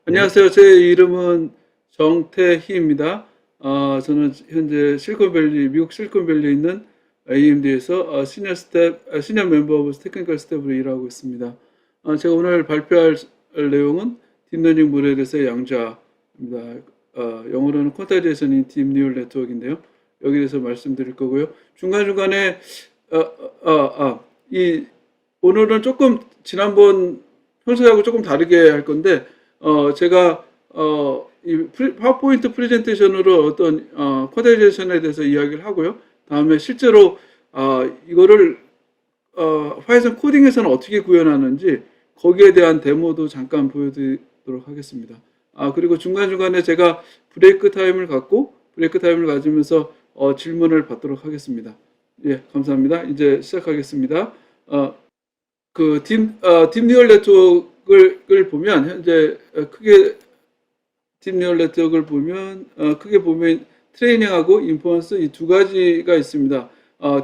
네, 안녕하세요. 제 이름은 정태희입니다. 저는 현재 미국 실리콘밸리에 있는 AMD에서 시니어 멤버 오브 테크니컬 스태프로 일하고 있습니다. 제가 오늘 발표할 내용은 딥러닝 모델에서의 양자입니다. 영어로는 퀀타이제이션 인 딥 뉴럴 네트워크인데요. 여기에 대해서 말씀드릴 거고요. 중간중간에, 어, 어, 이, 오늘은 조금 지난번 평소하고 조금 다르게 할 건데, 제가 파워포인트 프레젠테이션으로 어떤 쿼다이제이션에 대해서 이야기를 하고요. 다음에 실제로 이거를 파이썬 코딩에서는 어떻게 구현하는지 거기에 대한 데모도 잠깐 보여드리도록 하겠습니다. 그리고 중간중간에 제가 브레이크 타임을 가지면서 질문을 받도록 하겠습니다. 예, 감사합니다. 이제 시작하겠습니다. 어, 딥 뉴럴 네트워크를 보면 현재 크게 딥 뉴럴 네트워크를 보면 크게 보면 트레이닝하고 인퍼런스 이 두 가지가 있습니다.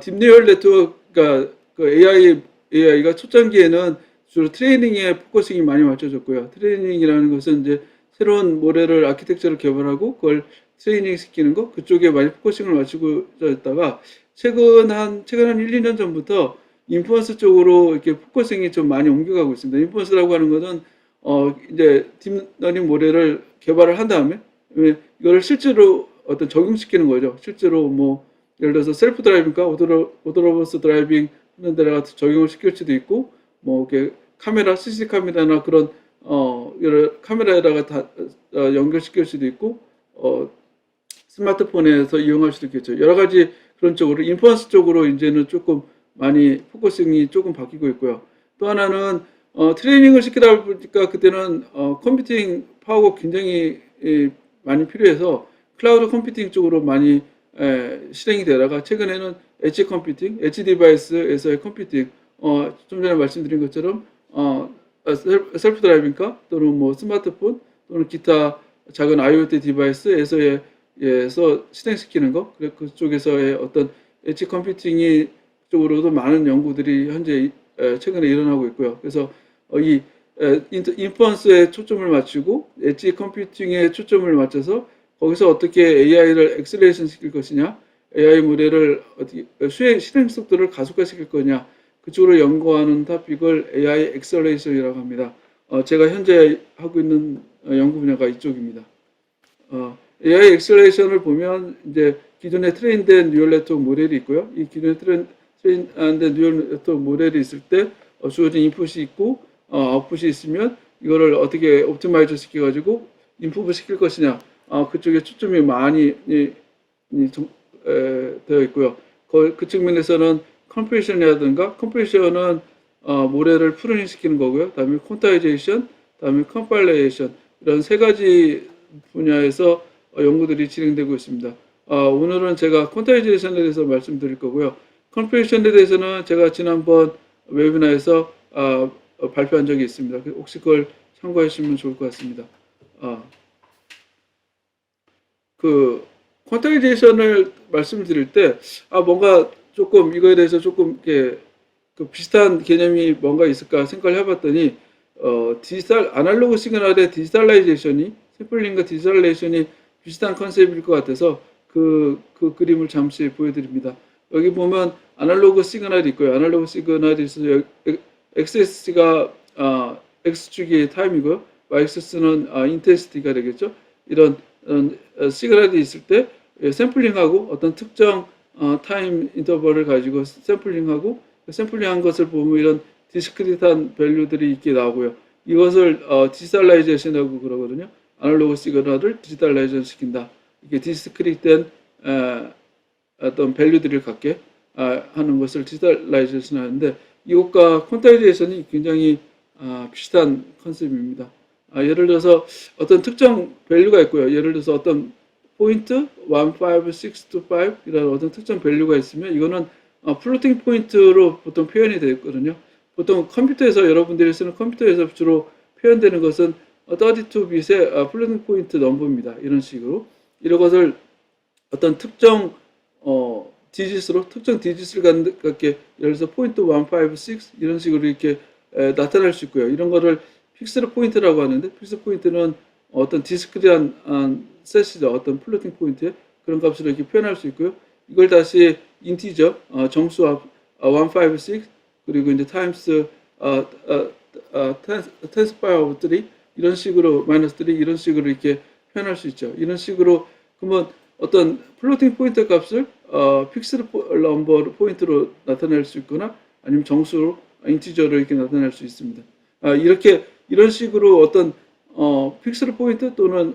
딥 뉴럴 네트워크가 그 AI가 초창기에는 주로 트레이닝에 포커싱이 많이 맞춰졌고요. 트레이닝이라는 것은 이제 새로운 모델을 아키텍처를 개발하고 그걸 트레이닝 시키는 거 그쪽에 많이 포커싱을 맞추고 있다가 최근 한 1, 2년 전부터 인퍼런스 쪽으로 이렇게 포커싱이 좀 많이 옮겨가고 있습니다. 인퍼런스라고 하는 것은 이제 딥러닝 모델을 개발을 한 다음에 이걸 실제로 어떤 적용시키는 거죠. 실제로 뭐 예를 들어서 셀프 드라이빙과 오토로버스 드라이빙 하는 데다가 적용을 시킬 수도 있고 뭐 이렇게 CCTV 카메라나 그런 여러 카메라에다가 다 연결시킬 수도 있고 스마트폰에서 이용할 수도 있겠죠. 여러 가지 그런 쪽으로 인퍼런스 쪽으로 이제는 조금 많이 포커싱이 조금 바뀌고 있고요. 또 하나는 트레이닝을 시키다 보니까 그때는 컴퓨팅 파워가 굉장히 많이 필요해서 클라우드 컴퓨팅 쪽으로 많이 실행이 되다가 최근에는 엣지 컴퓨팅, 엣지 디바이스에서의 컴퓨팅, 좀 전에 말씀드린 것처럼 셀프 드라이빙카 또는 뭐 스마트폰 또는 기타 작은 IoT 디바이스에서의 에서 실행시키는 거, 그쪽에서의 어떤 엣지 컴퓨팅이 쪽으로도 많은 연구들이 현재 최근에 일어나고 있고요. 그래서 이 인퍼런스에 초점을 맞추고 엣지 컴퓨팅에 초점을 맞춰서 거기서 어떻게 AI를 엑셀레이션 시킬 것이냐, AI 모델을 어떻게 실행 속도를 가속화시킬 거냐, 그쪽으로 연구하는 토픽을 AI 엑셀레이션이라고 합니다. 제가 현재 하고 있는 연구 분야가 이쪽입니다. AI 엑셀레이션을 보면 이제 기존에 트레인된 뉴럴 네트워크 모델이 있고요. 이 기존에 트레인된 뉴럴 네트워크 모델이 있을 때 주어진 인풋이 있고 아웃풋이 있으면 이거를 어떻게 옵티마이저 시켜가지고 인풋을 시킬 것이냐 그쪽에 초점이 많이 되어 있고요. 그 측면에서는 컴프레션은 모델을 프로닝 시키는 거고요. 다음에 콘타이제이션, 다음에 컴파일레이션 이런 세 가지 분야에서 연구들이 진행되고 있습니다. 오늘은 제가 콘타이제이션에 대해서 말씀드릴 거고요. 컴프레션에 대해서는 제가 지난번 웨비나에서 발표한 적이 있습니다. 혹시 그걸 참고해 주시면 좋을 것 같습니다. 그 퀀타이제이션을 말씀드릴 때 뭔가 조금 이거에 대해서 조금 이렇게 그 비슷한 개념이 뭔가 있을까 생각을 해봤더니 아날로그 시그널의 디지털라이제이션이 샘플링과 디지털라이제이션이 비슷한 컨셉일 것 같아서 그 그림을 잠시 보여드립니다. 여기 보면 아날로그 시그널이 있고요. 아날로그 시그널이 있어서 XS가 X축이 타임이고요. YX는 인텐시티가 되겠죠. 이런 시그널이 있을 때 샘플링하고 어떤 특정 타임 인터벌을 가지고 샘플링하고 샘플링한 것을 보면 이런 디스크릿한 밸류들이 있게 나오고요. 이것을 디지털라이제이션이라고 그러거든요. 아날로그 시그널을 디지털라이제이션 시킨다. 이게 디스크릿된 어떤 밸류들을 갖게 하는 것을 디지털라이제이션 하는데 이것과 콘타이제이션이 굉장히 비슷한 컨셉입니다. 예를 들어서 어떤 특정 밸류가 있고요. 예를 들어서 어떤 포인트 1, 5, 6 to 5 이런 어떤 특정 밸류가 있으면 이거는 플로팅 포인트로 보통 표현이 되거든요. 보통 컴퓨터에서 여러분들이 쓰는 컴퓨터에서 주로 표현되는 것은 32bit의 플로팅 포인트 넘버입니다. 이런 식으로 이런 것을 어떤 특정 특정 디짓을 갖게 예를 들어서 포인트 1, 5, 6 이런 식으로 이렇게 나타날 수 있고요. 이런 거를 픽스드 포인트라고 하는데 픽스드 포인트는 어떤 디스크리한 셋이죠. 어떤 플로팅 포인트에 그런 값으로 이렇게 표현할 수 있고요. 이걸 다시 인티저 정수합 156 그리고 이제 타임스 텐스 파이어 3 이런 식으로 마이너스 3 이런 식으로 이렇게 표현할 수 있죠. 이런 식으로 그러면 어떤 플로팅 포인트 값을 픽스드 넘버 포인트로 나타낼 수 있거나 아니면 정수로 인티저로 이렇게 나타낼 수 있습니다. 이렇게 이런 식으로 어떤 픽스드 포인트 또는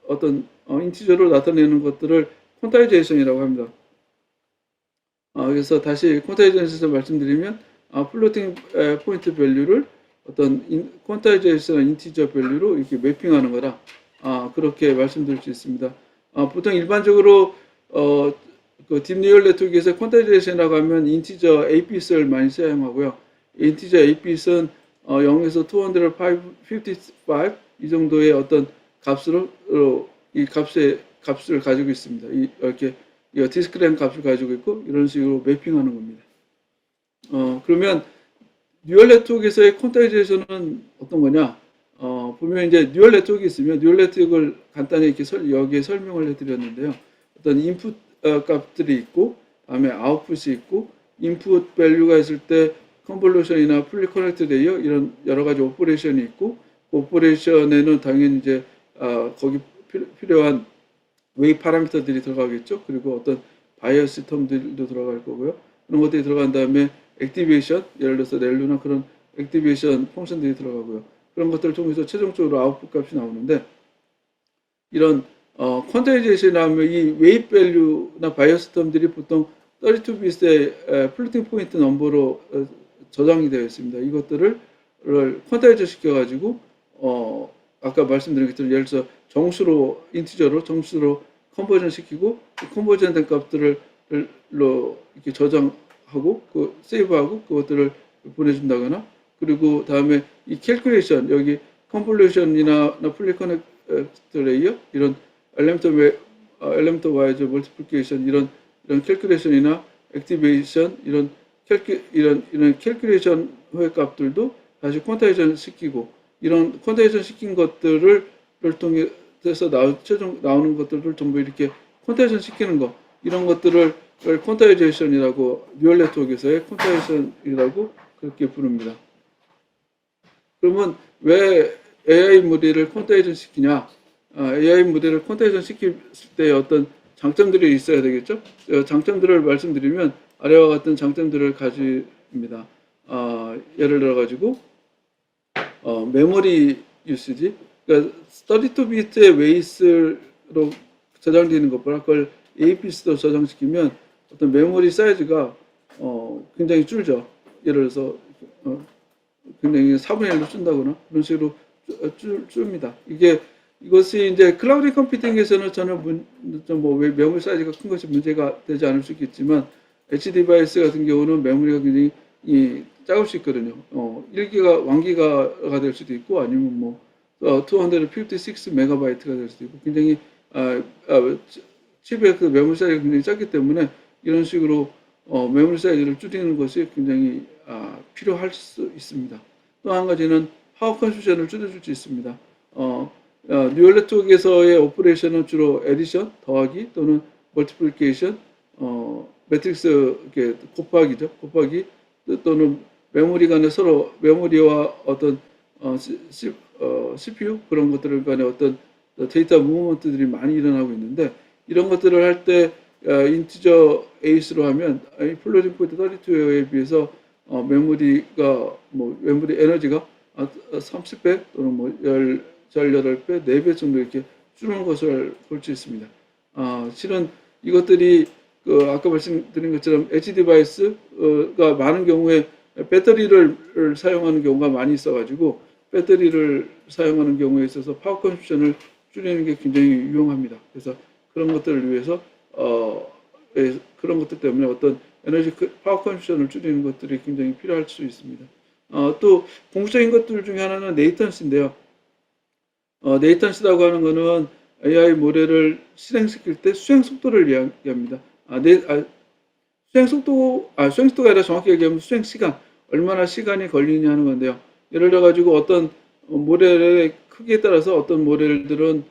어떤 인티저로 나타내는 것들을 퀀타이제이션이라고 합니다. 그래서 다시 퀀타이제이션에서 말씀드리면 플로팅 포인트 밸류를 어떤 퀀타이제이션 인티저 밸류로 이렇게 매핑하는 거다. 그렇게 말씀드릴 수 있습니다. 보통 일반적으로 그 딥뉴럴 네트워크에서 퀀타이제이션이라고 하면 인티저 APS를 많이 사용하고요. 인티저 APS는 0에서 255 이 정도의 어떤 값으로 이 값을 가지고 있습니다. 이렇게 디스크리한 값을 가지고 있고 이런 식으로 매핑하는 겁니다. 그러면 뉴럴 네트워크에서의 퀀타이제이션은 어떤 거냐? 보면 이제 뉴럴 네트워크 있으면 뉴럴 네트워크를 간단히 이렇게 여기에 설명을 해드렸는데요. 어떤 인풋 값들이 있고, 다음에 아웃풋이 있고, 인풋 밸류가 있을 때 컨볼루션이나 풀리 커넥트 레이어 이런 여러 가지 오퍼레이션이 있고, 그 오퍼레이션에는 당연히 이제 거기 필요한 웨이 파라미터들이 들어가겠죠. 그리고 어떤 바이어스 텀들도 들어갈 거고요. 그런 것들이 들어간 다음에 액티베이션, 예를 들어서 렐루나 그런 액티베이션 펑션들이 들어가고요. 그런 것들을 통해서 최종적으로 아웃풋 값이 나오는데 이런 퀀타이제이션이 나오면 이 웨이 밸류나 바이어스 텀들이 보통 32bit의 플로팅 포인트 넘버로 저장이 되어 있습니다. 이것들을 퀀타이저 시켜가지고 아까 말씀드린 것처럼 예를 들어서 정수로 인티저로 정수로 컨버전 시키고 컨버전 된 값들을 이렇게 저장하고 그 세이브하고 그것들을 보내준다거나 그리고 다음에 이 캘큘레이션 여기 컨볼루션이나 풀리 커넥트 레이어 이런 엘리멘트 와이즈 멀티플리케이션 이런 캘큘레이션이나 액티베이션 이런 캘큘레이션 후의 값들도 다시 퀀타이전 시키고 이런 퀀타이전 시킨 것들을 통해서 최종 나오는 것들을 전부 이렇게 퀀타이전 시키는 거 이런 것들을 퀀타이제이션이라고 뉴럴 네트워크에서의 퀀타이제이션이라고 그렇게 부릅니다. 그러면 왜 AI 모델을 퀀타이전 시키냐? AI 모델을 퀀타이전 시킬 때 어떤 장점들이 있어야 되겠죠? 장점들을 말씀드리면 아래와 같은 장점들을 가집니다. 예를 들어 가지고 메모리 유시지, 그러니까 32bit의 웨이스로 저장되는 것보다 그걸 APS로 저장시키면 어떤 메모리 사이즈가 굉장히 줄죠. 예를 들어서 굉장히 4분의 1로 준다거나 그런 식으로 줍니다. 이것이 이제 클라우드 컴퓨팅에서는 전혀 뭐 메모리 사이즈가 큰 것이 문제가 되지 않을 수 있겠지만 Edge 디바이스 같은 경우는 메모리가 굉장히 작을 수 있거든요. 1기가 1기가가 될 수도 있고 아니면 뭐 256 메가바이트가 될 수도 있고 굉장히 칩의 그 메모리 사이즈가 굉장히 작기 때문에 이런 식으로 메모리 사이즈를 줄이는 것이 굉장히 필요할 수 있습니다. 또 한 가지는 파워 컨슈션을 줄여줄 수 있습니다. 뉴럴 네트워크에서의 오퍼레이션은 주로 에디션, 더하기 또는 멀티플리케이션, 매트릭스 곱하기죠. 곱하기 또는 메모리 간에 서로 메모리와 어떤 CPU 그런 것들 간에 어떤 데이터 무브먼트들이 많이 일어나고 있는데 이런 것들을 할 때 인티저 에이스로 하면 플로팅 포인트 32에 비해서 메모리가 메모리 에너지가 30배 또는 뭐 18배, 4배 정도 이렇게 줄는 것을 볼 수 있습니다. 실은 이것들이 아까 말씀드린 것처럼 엣지 디바이스가 많은 경우에 배터리를 사용하는 경우가 많이 있어가지고 배터리를 사용하는 경우에 있어서 파워 컨슈션을 줄이는 게 굉장히 유용합니다. 그래서 그런 것들을 위해서 그런 것들 때문에 어떤 에너지 파워 컨슈션을 줄이는 것들이 굉장히 필요할 수 있습니다. 또 궁극적인 것들 중에 하나는 레이턴시인데요. 레이턴시라고 하는 것은 AI 모델을 실행시킬 때 수행 속도를 이야기합니다. 수행 속도가 아니라 정확히 얘기하면 수행 시간, 얼마나 시간이 걸리냐 하는 건데요. 예를 들어 가지고 어떤 모델의 크기에 따라서 어떤 모델들은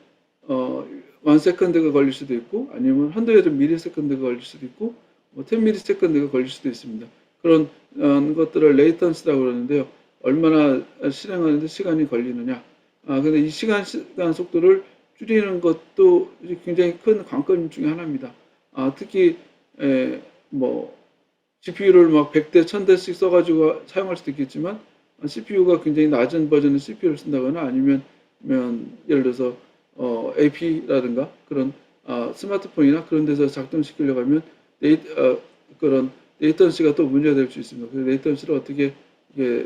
1세컨드가 걸릴 수도 있고 아니면 한두에도 미리세컨드가 걸릴 수도 있고 뭐 10미리세컨드가 걸릴 수도 있습니다. 그런 것들을 레이턴스라고 그러는데요. 얼마나 실행하는데 시간이 걸리느냐. 근데 이 시간 속도를 줄이는 것도 굉장히 큰 관건 중에 하나입니다. 특히 뭐 GPU를 막 100대, 1000대씩 써가지고 사용할 수도 있겠지만 CPU가 굉장히 낮은 버전의 CPU를 쓴다거나 아니면 예를 들어서 AP라든가 그런 스마트폰이나 그런 데서 작동시키려고 하면 그런 레이턴시가 또 문제가 될 수 있습니다. 그래서 레이턴시를 어떻게 이게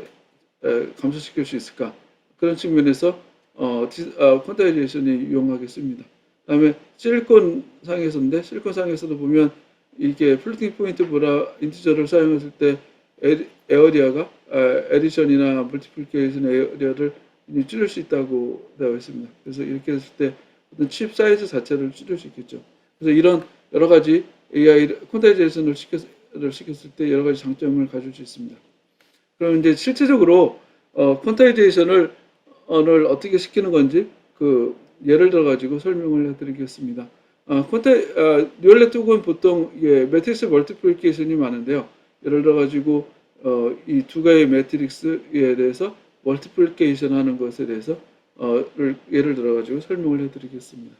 감소시킬 수 있을까? 그런 측면에서 퀀타이제이션이 유용하겠습니다. 그다음에 실리콘 상에서도 보면 이게 플로팅 포인트보다 인티저를 사용했을 때 에어리어가 에디션이나 멀티플리케이션 에어리어를 줄일 수 있다고 되어 있습니다. 그래서 이렇게 했을 때 어떤 칩 사이즈 자체를 줄일 수 있겠죠. 그래서 이런 여러 가지 AI 콘타이제이션을 시켰을 때 여러 가지 장점을 가질 수 있습니다. 그럼 이제 실제적으로 콘타이제이션을 어떻게 시키는 건지 그 예를 들어 가지고 설명을 해드리겠습니다. 뉴럴 네트워크는 보통 매트릭스 멀티플리케이션이 많은데요. 예를 들어 가지고 이 두 가지 매트릭스에 대해서 멀티플리케이션 하는 것에 대해서 예를 들어 가지고 설명을 해드리겠습니다.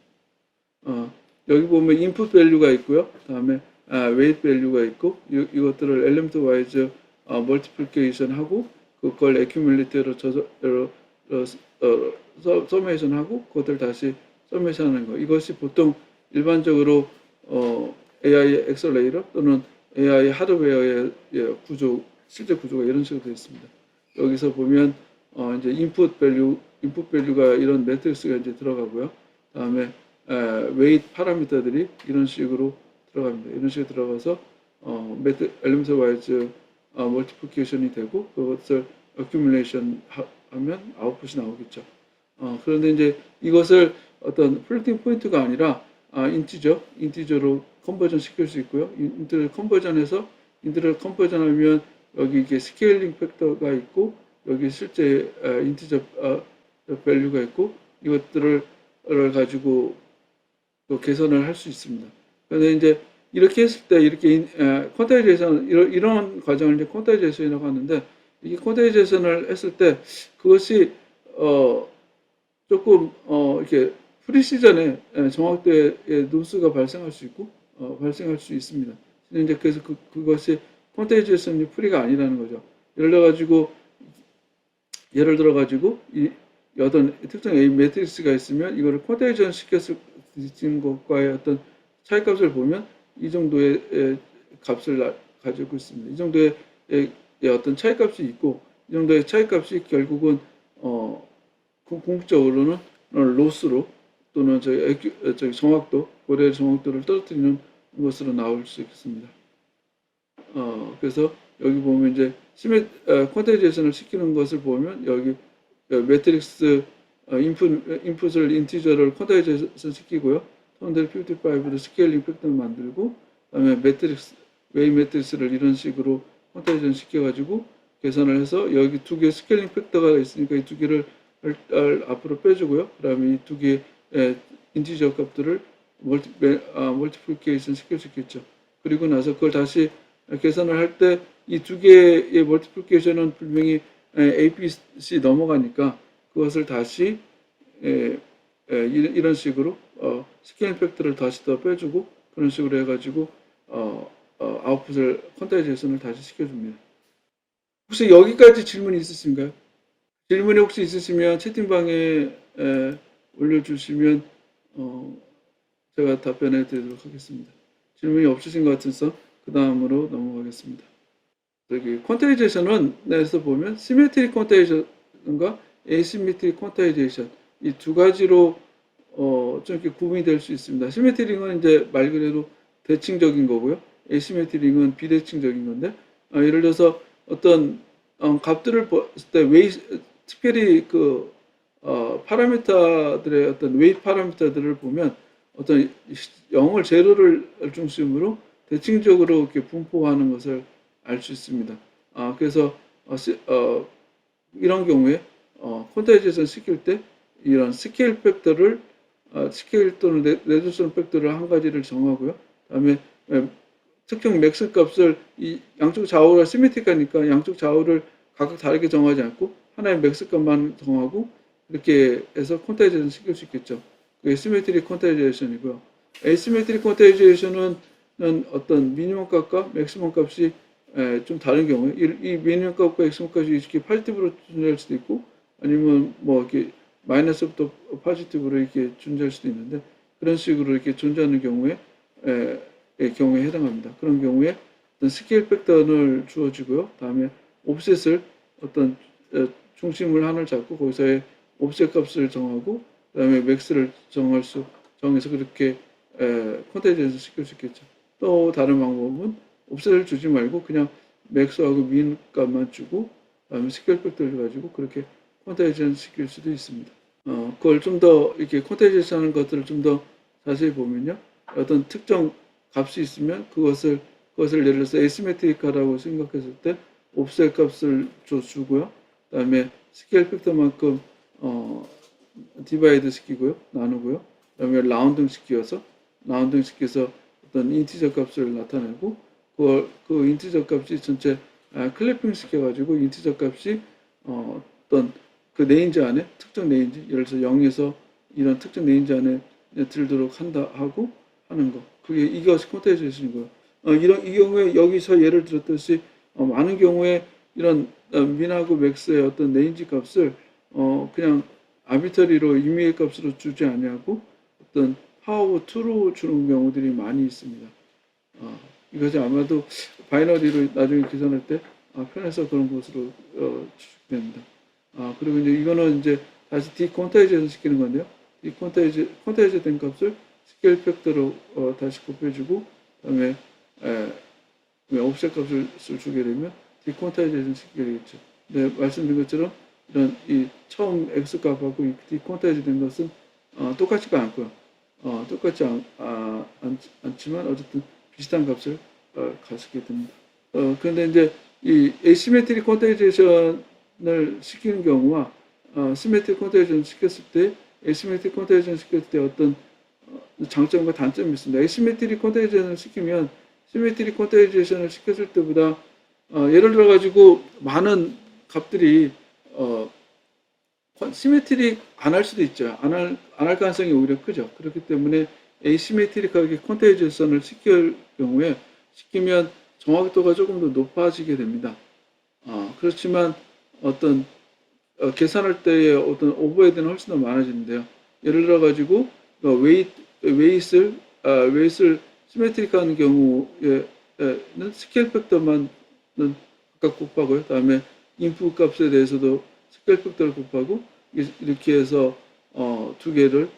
여기 보면 인풋 밸류가 있고요. 다음에 웨이트 밸류가 있고 이것들을 엘리먼트 와이즈 멀티플리케이션 하고 그걸 애큐뮬레이터로 서메이션 하고 그것들 다시 서메이션 하는 거. 이것이 보통 일반적으로 AI 엑셀레이터 또는 AI 하드웨어의 실제 구조가 이런 식으로 되어 있습니다. 여기서 보면 이제 인풋 밸류가 이런 매트릭스가 이제 들어가고요. 다음에 웨이트 파라미터들이 이런 식으로 들어갑니다. 이런 식으로 들어가서 엘리먼트 와이즈 멀티플리케이션이 되고 그것을 어큐뮬레이션 하면 아웃풋이 나오겠죠. 그런데 이제 이것을 어떤 플로팅 포인트가 아니라 인티저로 컨버전 시킬 수 있고요. 인티저 컨버전하면 여기 이게 스케일링 팩터가 있고 여기 실제 인티저 밸류가 있고 이것들을 가지고 또 개선을 할 수 있습니다. 그런데 이제 이렇게 했을 때 이렇게 퀀타이제이션 이런 과정을 이제 퀀타이제이션이라고 하는데 이게 퀀타이제이션을 했을 때 그것이 조금 이렇게 프리시전에 정확도의 노스가 발생할 수 있고 발생할 수 있습니다. 이제 그래서 그것이 퀀타이제이션이 프리가 아니라는 거죠. 예를 들어 가지고 이 어떤 특정 A 매트릭스가 있으면 이거를 퀀타이제이션 시켰을 것과의 어떤 차이값을 보면 이 정도의 값을 가지고 있습니다. 이 정도의 어떤 차이값이 있고 이 정도의 차이값이 결국은 궁극적으로는 로스로 또는 정확도 고래 정확도를 떨어뜨리는 것으로 나올 수 있습니다. 그래서 여기 보면 이제 퀀타이제이션을 시키는 것을 보면 여기 매트릭스 인풋을 인티저를 퀀타이제이션 시키고요. 1055로 스케일링 팩터를 만들고 그다음에 웨이 매트릭스를 이런 식으로 퀀타이제이션 시켜가지고 계산을 해서 여기 두 개 스케일링 팩터가 있으니까 이 두 개를 앞으로 빼주고요. 그다음에 이 두 개의 인티저 값들을 멀티플리케이션 시킬 수 있겠죠. 그리고 나서 그걸 다시 계산을 할 때 이 두 개의 멀티플리케이션은 분명히 APC 넘어가니까 그것을 다시 이런 식으로 스케일 팩터를 다시 더 빼주고 그런 식으로 해가지고 아웃풋을 퀀타이제이션을 다시 시켜줍니다. 혹시 여기까지 질문이 있으신가요? 질문이 혹시 있으시면 채팅방에 올려주시면 제가 답변해 드리도록 하겠습니다. 질문이 없으신 것 같아서 그 다음으로 넘어가겠습니다. 여기 퀀타이제이션은 내에서 보면 시메트릭 퀀타이제이션과 에이시메트릭 퀀타이제이션 이 두 가지로 좀 이렇게 구분이 될 수 있습니다. 시메트릭은 이제 말 그대로 대칭적인 거고요. 에이시메트릭은 비대칭적인 건데 예를 들어서 어떤 값들을 봤을 때 특별히 그 파라미터들의 어떤 웨이트 파라미터들을 보면 어떤 0을 제로를 중심으로 대칭적으로 이렇게 분포하는 것을 알 수 있습니다. 그래서 이런 경우에 콘타이제이션 시킬 때 이런 스케일 팩터를 스케일 또는 레드슨 팩터를 한 가지를 정하고요. 다음에 특정 맥스 값을 이 양쪽 좌우가 시메트릭하니까 양쪽 좌우를 각각 다르게 정하지 않고 하나의 맥스 값만 정하고 이렇게 해서 퀀타이제이션 시킬 수 있겠죠. 그게 시메트릭 퀀타이제이션이고요. 에시메트릭 퀀타이제이션은 어떤 미니멈 값과 맥시멈 값이 좀 다른 경우에 이 미니멈 값과 맥시멈 값이 이렇게 포지티브로 존재할 수도 있고 아니면 뭐 이렇게 마이너스부터 포지티브로 이렇게 존재할 수도 있는데 그런 식으로 이렇게 존재하는 경우에 경우에 해당합니다. 그런 경우에 어떤 스케일 팩터를 주어지고요. 다음에 옵셋을 어떤 중심을 하나를 잡고 거기서의 옵셋 값을 정하고 그다음에 맥스를 정해서 그렇게 콘테이지에서 시킬 수 있겠죠. 또 다른 방법은 옵셋을 주지 말고 그냥 맥스하고 민 값만 주고 그다음에 스케일 팩터를 가지고 그렇게 콘테이지션 시킬 수도 있습니다. 그걸 좀 더 이렇게 콘테이지션 하는 것들을 좀 더 자세히 보면요. 어떤 특정 값이 있으면 그것을 예를 들어서 에시메트릭하다고 생각했을 때 옵셋 값을 주고요. 그다음에 스케일 팩터만큼 디바이드 시키고요. 나누고요. 그다음에 라운딩 시켜서 어떤 인티저 값을 나타내고 그 인티저 값이 전체 클래핑 시켜가지고 인티저 값이 어떤 그 레인지 안에 특정 레인지 예를 들어서 0에서 이런 특정 레인지 안에 들도록 한다 하고 하는 거. 그게 이것이 콘테이지션이고요. 이 경우에 여기서 예를 들었듯이 많은 경우에 이런 민하고 맥스의 어떤 레인지 값을 그냥 아비터리로 임의의 값으로 주지 아니하고 어떤 파워 2로 주는 경우들이 많이 있습니다. 이것이 아마도 바이너리로 나중에 계산할 때 편해서 그런 것으로 주게 됩니다. 그리고 이제 이거는 이제 다시 디콘타이즈에서 시키는 건데요. 콘타이즈 된 값을 스케일 팩터로 다시 곱해주고 그다음에 옵셋 값을 주게 되면 디콘타이제이션 시키게 되겠죠. 네, 말씀드린 것처럼 이런 이 처음 x 값하고 이 디콘타이즈 된 것은 똑같지가 않고요. 똑같지 않지만 어쨌든 비슷한 값을 가지게 됩니다. 그런데 이제 이 에시메트릭 콘테이제이션을 시키는 경우와 시메트릭 콘테이제이션 시켰을 때 에시메트릭 콘테이제이션 시켰을 때 어떤 장점과 단점이 있습니다. 에시메트릭 콘테이제이션을 시키면 시메트릭 콘테이제이션을 시켰을 때보다 예를 들어 가지고 많은 값들이 시메트릭 안 할 수도 있죠. 안 할 가능성이 오히려 크죠. 그렇기 때문에 에시메트릭하게 콘테이제이션을 시키면 정확도가 조금 더 높아지게 됩니다. 그렇지만 어떤 계산할 때의 어떤 오버헤드는 훨씬 더 많아지는데요. 예를 들어 가지고 웨이스를 시메트릭하는 경우에는 스케일 팩터만은 각각 곱하고요. 다음에 인풋 값에 대해서도 스케일 팩터를 곱하고 이렇게 해서 두 개를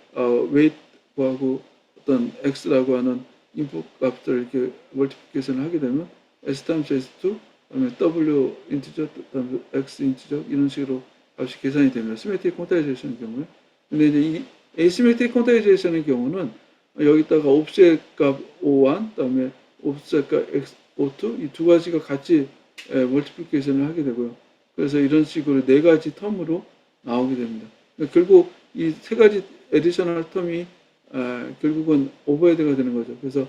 웨이트하고 어떤 x라고 하는 인풋 값을 이렇게 멀티플리케이션을 하게 되면 s times s2 그다음에 w 인티저 그다음에 x 인티저 이런 식으로 값이 계산이 됩니다. 시메트릭 콘타이제이션의 경우에. 근데 이제 이 에시메트릭 콘타이제이션의 경우는 여기다가 옵셋 값 O1 그다음에 옵셋 값 O2 이 두 가지가 같이 멀티플리케이션을 하게 되고요. 그래서 이런 식으로 네 가지 텀으로 나오게 됩니다. 그러니까 결국 이 세 가지 에디셔널 텀이 결국은 오버헤드가 되는 거죠. 그래서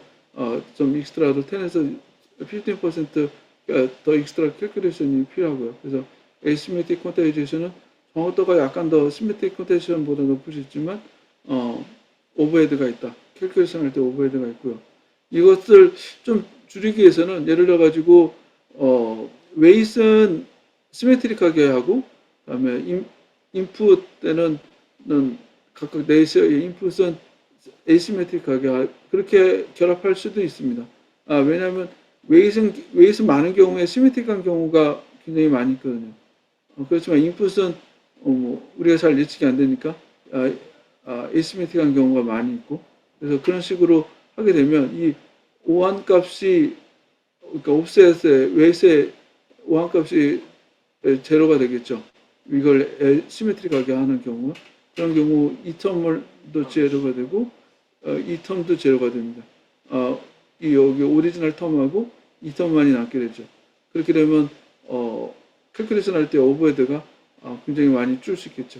좀 익스트라도 10에서 15%더 익스트라 캘큘레이션이 필요하고요. 그래서 에시메트릭 콘타이제이션은 정확도가 약간 더 시메트릭 콘타이제이션보다 높을 수 있지만 오버헤드가 있다. 캘큘레이션 할 때 오버헤드가 있고요. 이것을 좀 줄이기 위해서는 예를 들어 가지고 웨이트는 시메트릭하게 하고 그다음에 인풋 때는 각각 네이셔의 인풋은 에시메트릭하게 그렇게 결합할 수도 있습니다. 왜냐하면 웨이트 많은 경우에 시메트릭한 경우가 굉장히 많이 있거든요. 그렇지만 인풋은 우리가 잘 예측이 안 되니까 에시메트릭한 경우가 많이 있고 그래서 그런 식으로 하게 되면 이 오한 값이 그러니까 옵셋의 웨이트의 오한 값이 제로가 되겠죠. 이걸 시메트릭하게 하는 경우 그런 경우 이 텀도 제로가 되고 이 텀도 제로가 됩니다. 여기 오리지널 텀하고 이 텀만이 남게 되죠. 그렇게 되면 캘큘레이션 할 때 오버헤드가 굉장히 많이 줄 수 있겠죠.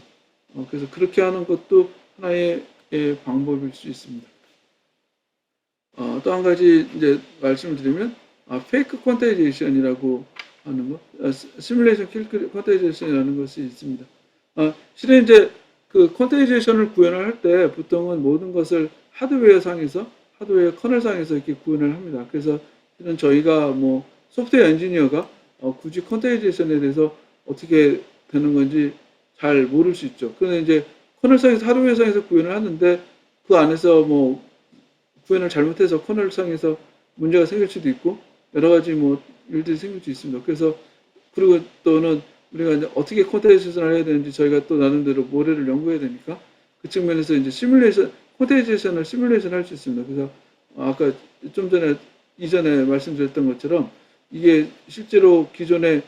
그래서 그렇게 하는 것도 하나의 방법일 수 있습니다. 또 한 가지 이제 말씀을 드리면 페이크 퀀타이제이션이라고 하는 거, 시뮬레이션 퀀타이제이션이라는 것이 있습니다. 실은 이제 그 퀀타이제이션을 구현을 할 때 보통은 모든 것을 하드웨어 상에서 하드웨어 커널 상에서 이렇게 구현을 합니다. 그래서 실은 저희가 뭐 소프트웨어 엔지니어가 굳이 퀀타이제이션에 대해서 어떻게 되는 건지 잘 모를 수 있죠. 그런데 이제 커널 상에서 하드웨어 상에서 구현을 하는데 그 안에서 뭐 구현을 잘못해서 커널상에서 문제가 생길 수도 있고 여러 가지 뭐 일들이 생길 수 있습니다. 그래서 그리고 또는 우리가 이제 어떻게 콘테이제이션을 해야 되는지 저희가 또 나름대로 모래를 연구해야 되니까 그 측면에서 이제 시뮬레이션 콘테이제이션을 시뮬레이션 할 수 있습니다. 그래서 아까 좀 전에 이전에 말씀드렸던 것처럼 이게 실제로 기존의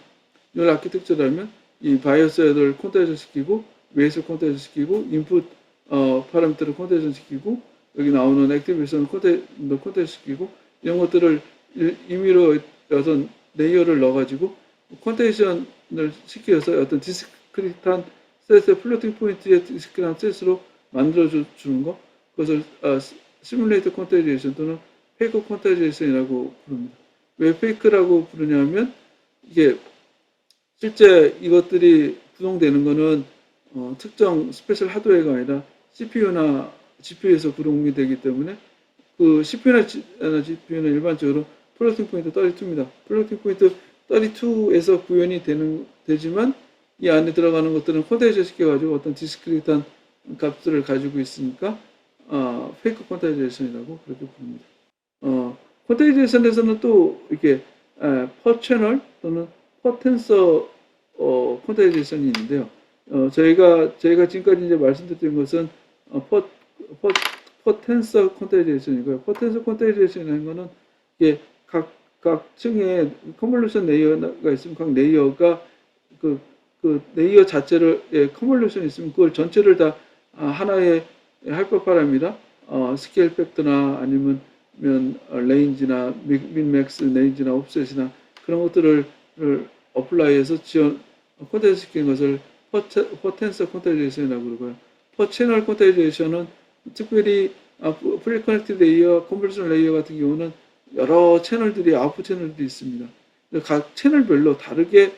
열 아키텍처라면 이 바이오스를 콘테이션 시키고 웨이스를 콘테이션 시키고 인풋 파라미터를 콘테이션 시키고 여기 나오는 액티베이션 콘테이션 시키고 이런 것들을 임의로 어떤 레이어를 넣어가지고 콘테이션을 시켜서 어떤 디스크릿한 셋의 플로팅 포인트의 디스크릿한 셋으로 만들어 주는 거 그것을 시뮬레이터 콘테이제이션 또는 페이크 콘테이제이션이라고 부릅니다. 왜 페이크라고 부르냐면 이게 실제 이것들이 구동되는 거는 특정 스페셜 하드웨어가 아니라 CPU나 GPU에서 구동이 되기 때문에 그 CPU나 GPU는 일반적으로 플로팅 포인트 32입니다. 플로팅 포인트 32에서 구현이 되지만 이 안에 들어가는 것들은 콘테이저 시켜가지고 어떤 디스크릿한 값들을 가지고 있으니까 페이크 콘테이제이션이라고 그렇게 부릅니다. 콘테이제이션에서는 또 이렇게 퍼 채널 또는 퍼 텐서 콘테이제이션이 있는데요. 저희가 지금까지 이제 말씀드린 것은 퍼 텐서 콘테이제이션이고요. 퍼 텐서 콘테이제이션이라는 거는 이게 각 층에 컨볼루션 레이어가 있으면 각 레이어가 그 레이어 자체를 컨볼루션이 있으면 그걸 전체를 다 하나의 하이퍼파라미터 스케일 팩터나 아니면 레인지나 민맥스 레인지나 옵셋이나 그런 것들을 어플라이해서 콘테이저 시키는 것을 퍼 텐서 콘테이제이션이라고 그러고요. 퍼 채널 콘테이제이션은 특별히 프리 커넥티드 레이어, 컨볼루션 레이어 같은 경우는 여러 채널들이 아웃풋 채널들이 있습니다. 각 채널별로 다르게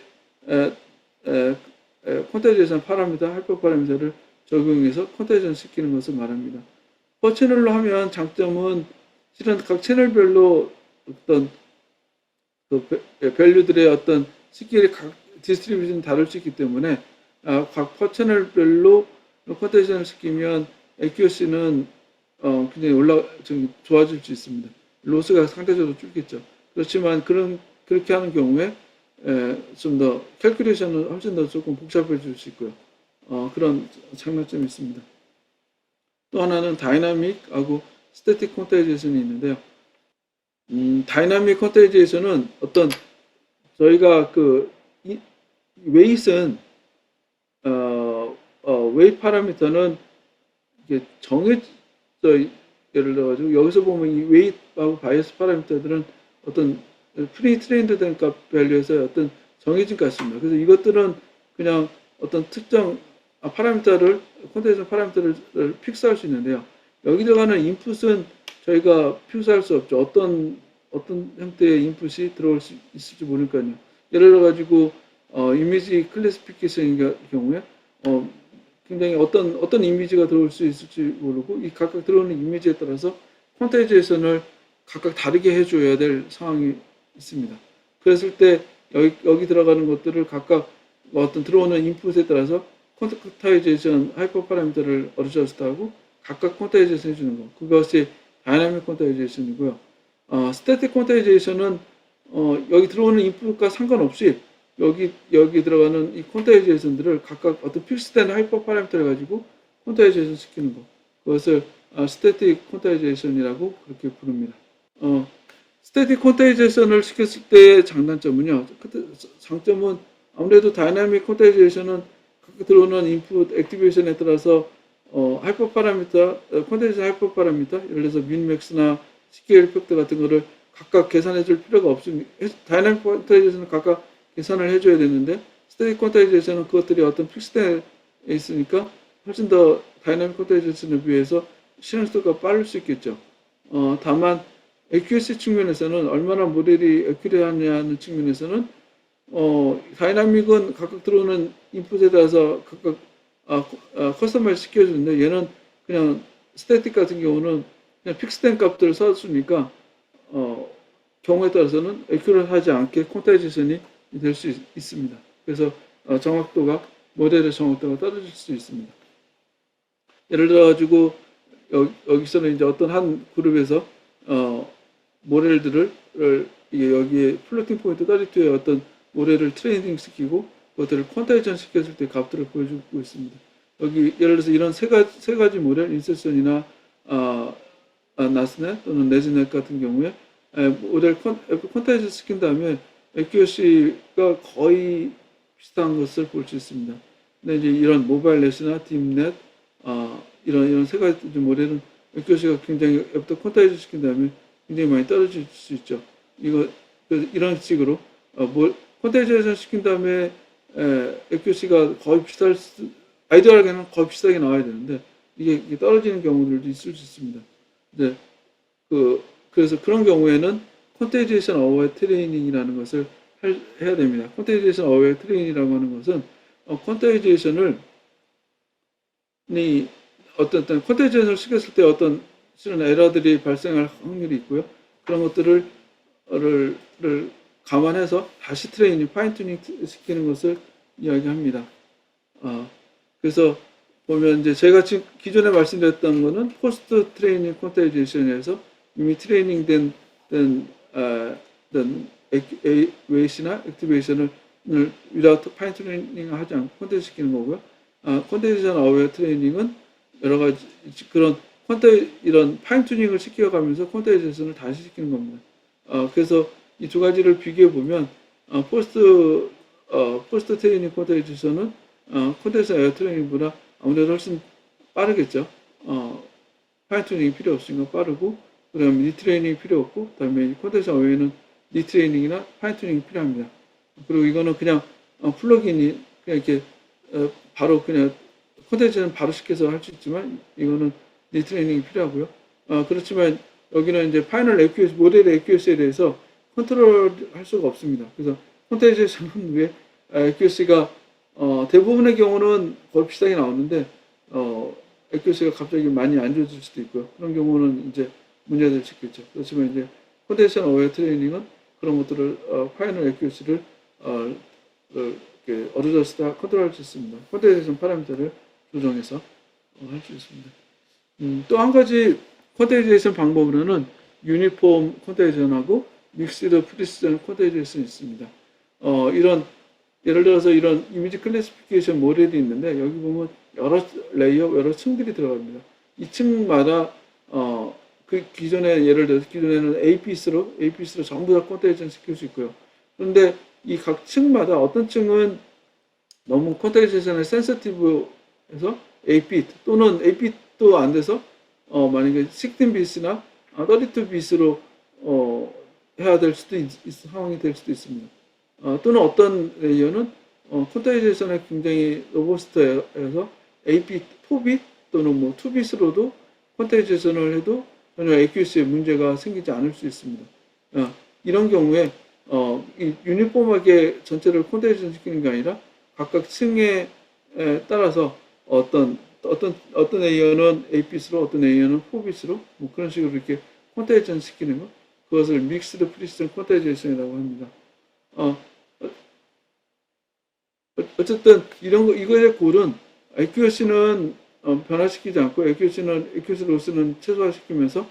콘테이제이션 파라미터, 하이퍼 파라미터를 적용해서 콘테이제이션 시키는 것을 말합니다. 퍼 채널로 하면 장점은 실은 각 채널별로 어떤 그 밸류들의 어떤 스케일이 각 디스트리뷰션 다를 수 있기 때문에 각 퍼 채널별로 콘테이션을 시키면 AQC는 굉장히 좋아질 수 있습니다. 로스가 상대적으로 줄겠죠. 그렇지만 그렇게 하는 경우에 좀 더 캘큘레이션은 훨씬 더 조금 복잡해질 수 있고요. 그런 장단점이 있습니다. 또 하나는 다이나믹하고 스태틱 콘테이제이션이 있는데요. 다이나믹 콘테이제이션은 어떤 저희가 웨이트는 웨이트 파라미터는 이게 정해져 예를 들어가지고 여기서 보면 이 웨이트하고 바이어스 파라미터들은 어떤 프리 트레인드 된 값 밸류에서 어떤 정해진 값입니다. 그래서 이것들은 그냥 어떤 특정 파라미터를 콘테이션 파라미터를 픽스할 수 있는데요. 여기 들어가는 인풋은 저희가 픽스할 수 없죠. 어떤 형태의 인풋이 들어올 수 있을지 모르니까요. 예를 들어 가지고 이미지 클래시피케이션인 경우에 굉장히 어떤 이미지가 들어올 수 있을지 모르고 이 각각 들어오는 이미지에 따라서 콘테이제이션을 각각 다르게 해줘야 될 상황이 있습니다. 그랬을 때 여기 들어가는 것들을 각각 어떤 들어오는 인풋에 따라서 콘테이제이션 하이퍼 파라미터를 어드저스트하고 각각 콘테이제이션 해주는 거 그것이 다이나믹 콘테이제이션이고요. 스태틱 콘테이제이션은 여기 들어오는 인풋과 상관없이 여기 들어가는 이 콘테이제이션들을 각각 어떤 픽스된 하이퍼 파라미터를 가지고 콘테이제이션 시키는 거. 그것을 스태틱 콘테이제이션이라고 그렇게 부릅니다. 스태틱 콘테이제이션을 시켰을 때의 장단점은요. 장점은 아무래도 다이나믹 콘테이제이션은 각각 들어오는 인풋 액티베이션에 따라서 하이퍼 파라미터, 콘테이제이션 하이퍼 파라미터, 예를 들어서 민맥스나 스케일 팩터 같은 거를 각각 계산해 줄 필요가 없습니다. 다이나믹 콘테이제이션은 각각 계산을 해줘야 되는데 스태틱 콘테이제이션은 그것들이 어떤 픽스되어 있으니까 훨씬 더 다이나믹 콘테이지션에 비해서 실행 속도가 빠를 수 있겠죠. 다만 accuracy 측면에서는 얼마나 모델이 액큐레하냐는 측면에서는 다이나믹은 각각 들어오는 인풋에 따라서 각각 커스터마이즈 시켜주는데 얘는 그냥 스태틱 같은 경우는 그냥 픽스된 값들을 써주니까 경우에 따라서는 액큐레하지 않게 콘테이지션이 될 수 있습니다. 그래서 정확도가 모델의 정확도가 떨어질 수 있습니다. 예를 들어 가지고 여기서는 이제 어떤 한 그룹에서 모델들을 여기에 플로팅 포인트 32에 어떤 모델을 트레이닝 시키고 그것들을 퀀타이전 시켰을 때 값들을 보여주고 있습니다. 여기 예를 들어서 이런 세 가지 모델 인셉션이나 나스넷 또는 네즈넷 같은 경우에 모델 퀀타이전 시킨 다음에 액큐러시가 거의 비슷한 것을 볼 수 있습니다. 근데 이제 이런 모바일 넷이나 딥넷 이런 세 가지 모델은 액큐러시가 굉장히 앱부터 퀀타이즈 시킨 다음에 굉장히 많이 떨어질 수 있죠. 이런 식으로 퀀타이제이션 시킨 다음에 액큐러시가 거의 아이디어하게는 거의 비슷하게 나와야 되는데 이게 떨어지는 경우들도 있을 수 있습니다. 네, 그래서 그런 경우에는 콘테이지에이션 어웨어 트레이닝이라는 것을 해야 됩니다. 콘테이지에이션 어웨어 트레이닝이라고 하는 것은 콘테이지에이션을 어떤 콘테이지에이션을 시켰을 때 어떤 실은 에러들이 발생할 확률이 있고요. 그런 것들을 감안해서 다시 트레이닝, 파인튜닝 시키는 것을 이야기합니다. 그래서 보면 이제 제가 지금 기존에 말씀드렸던 거는 포스트 트레이닝 콘테이지에이션에서 이미 트레이닝된 웨이시나 액티베이션을 without 파인튜닝 하지 않고 콘테이지 시키는 거고요. 콘테이지션 어웨어 트레이닝은 여러 가지 그런 이런 파인튜닝을 시켜가면서 콘테이지에이션을 다시 시키는 겁니다. 그래서 이 두 가지를 비교해 보면 포스트 트레이닝 콘테이지에이션은 콘테이지션 어웨어 트레이닝보다 아무래도 훨씬 빠르겠죠. 파인튜닝이 필요 없으니까 빠르고 그다음에 리트레이닝이 필요 없고 그다음에 콘테이지션 어웨어는 리트레이닝이나 파인튜닝이 필요합니다. 그리고 이거는 그냥 플러그인이 그냥 이렇게 바로 그냥 콘테이지는 바로 시켜서 할 수 있지만 이거는 리트레이닝이 필요하고요. 그렇지만 여기는 이제 파이널 액큐러시, 모델의 액큐러시에 대해서 컨트롤 할 수가 없습니다. 그래서 콘테이지에서는 왜 액큐러시가 대부분의 경우는 거의 비슷하게 나오는데 액큐러시가 갑자기 많이 안 좋아질 수도 있고요. 그런 경우는 이제 문제될 수 있겠죠. 그렇지만 이제 콘테이션 어웨어 트레이닝은 그런 것들을 파이널 액큐러시를 어드저스트 컨트롤할 수 있습니다. 콘테이션 파라미터를 조정해서 할 수 있습니다. 또 한 가지 콘테이지에이션 방법으로는 유니폼 콘테이지션하고 믹스드 프리시전 콘테이지에이션이 있습니다. 예를 들어서 이런 이미지 클래시피케이션 모델이 있는데 여기 보면 여러 레이어, 여러 층들이 들어갑니다. 이 층마다 그 예를 들어서 기존에는 APS로 전부 다 콘테이지션 시킬 수 있고요. 그런데 이 각 층마다 어떤 층은 너무 콘테이지션에 센서티브해서 AP 또는 AP도 안 돼서 만약에 16bit이나 32bit으로 해야 될 수도 상황이 될 수도 있습니다. 또는 어떤 레이어는 콘테이지션에 굉장히 로버스트해서 AP 4bit 또는 뭐 2bit으로도 콘테이지션을 해도 전혀 AQC에 문제가 생기지 않을 수 있습니다. 이런 경우에 이 유니폼하게 전체를 콘테이지션 시키는 게 아니라 각각 층에 따라서 어떤 레이어는 8bit으로 어떤 레이어는 4bit으로 뭐 그런 식으로 이렇게 콘테이지션 시키는 것, 그것을 믹스드 프리시전 콘테이지션이라고 합니다. 어쨌든 이거의 골은 AQC는 변화시키지 않고 AQC 로스는 최소화시키면서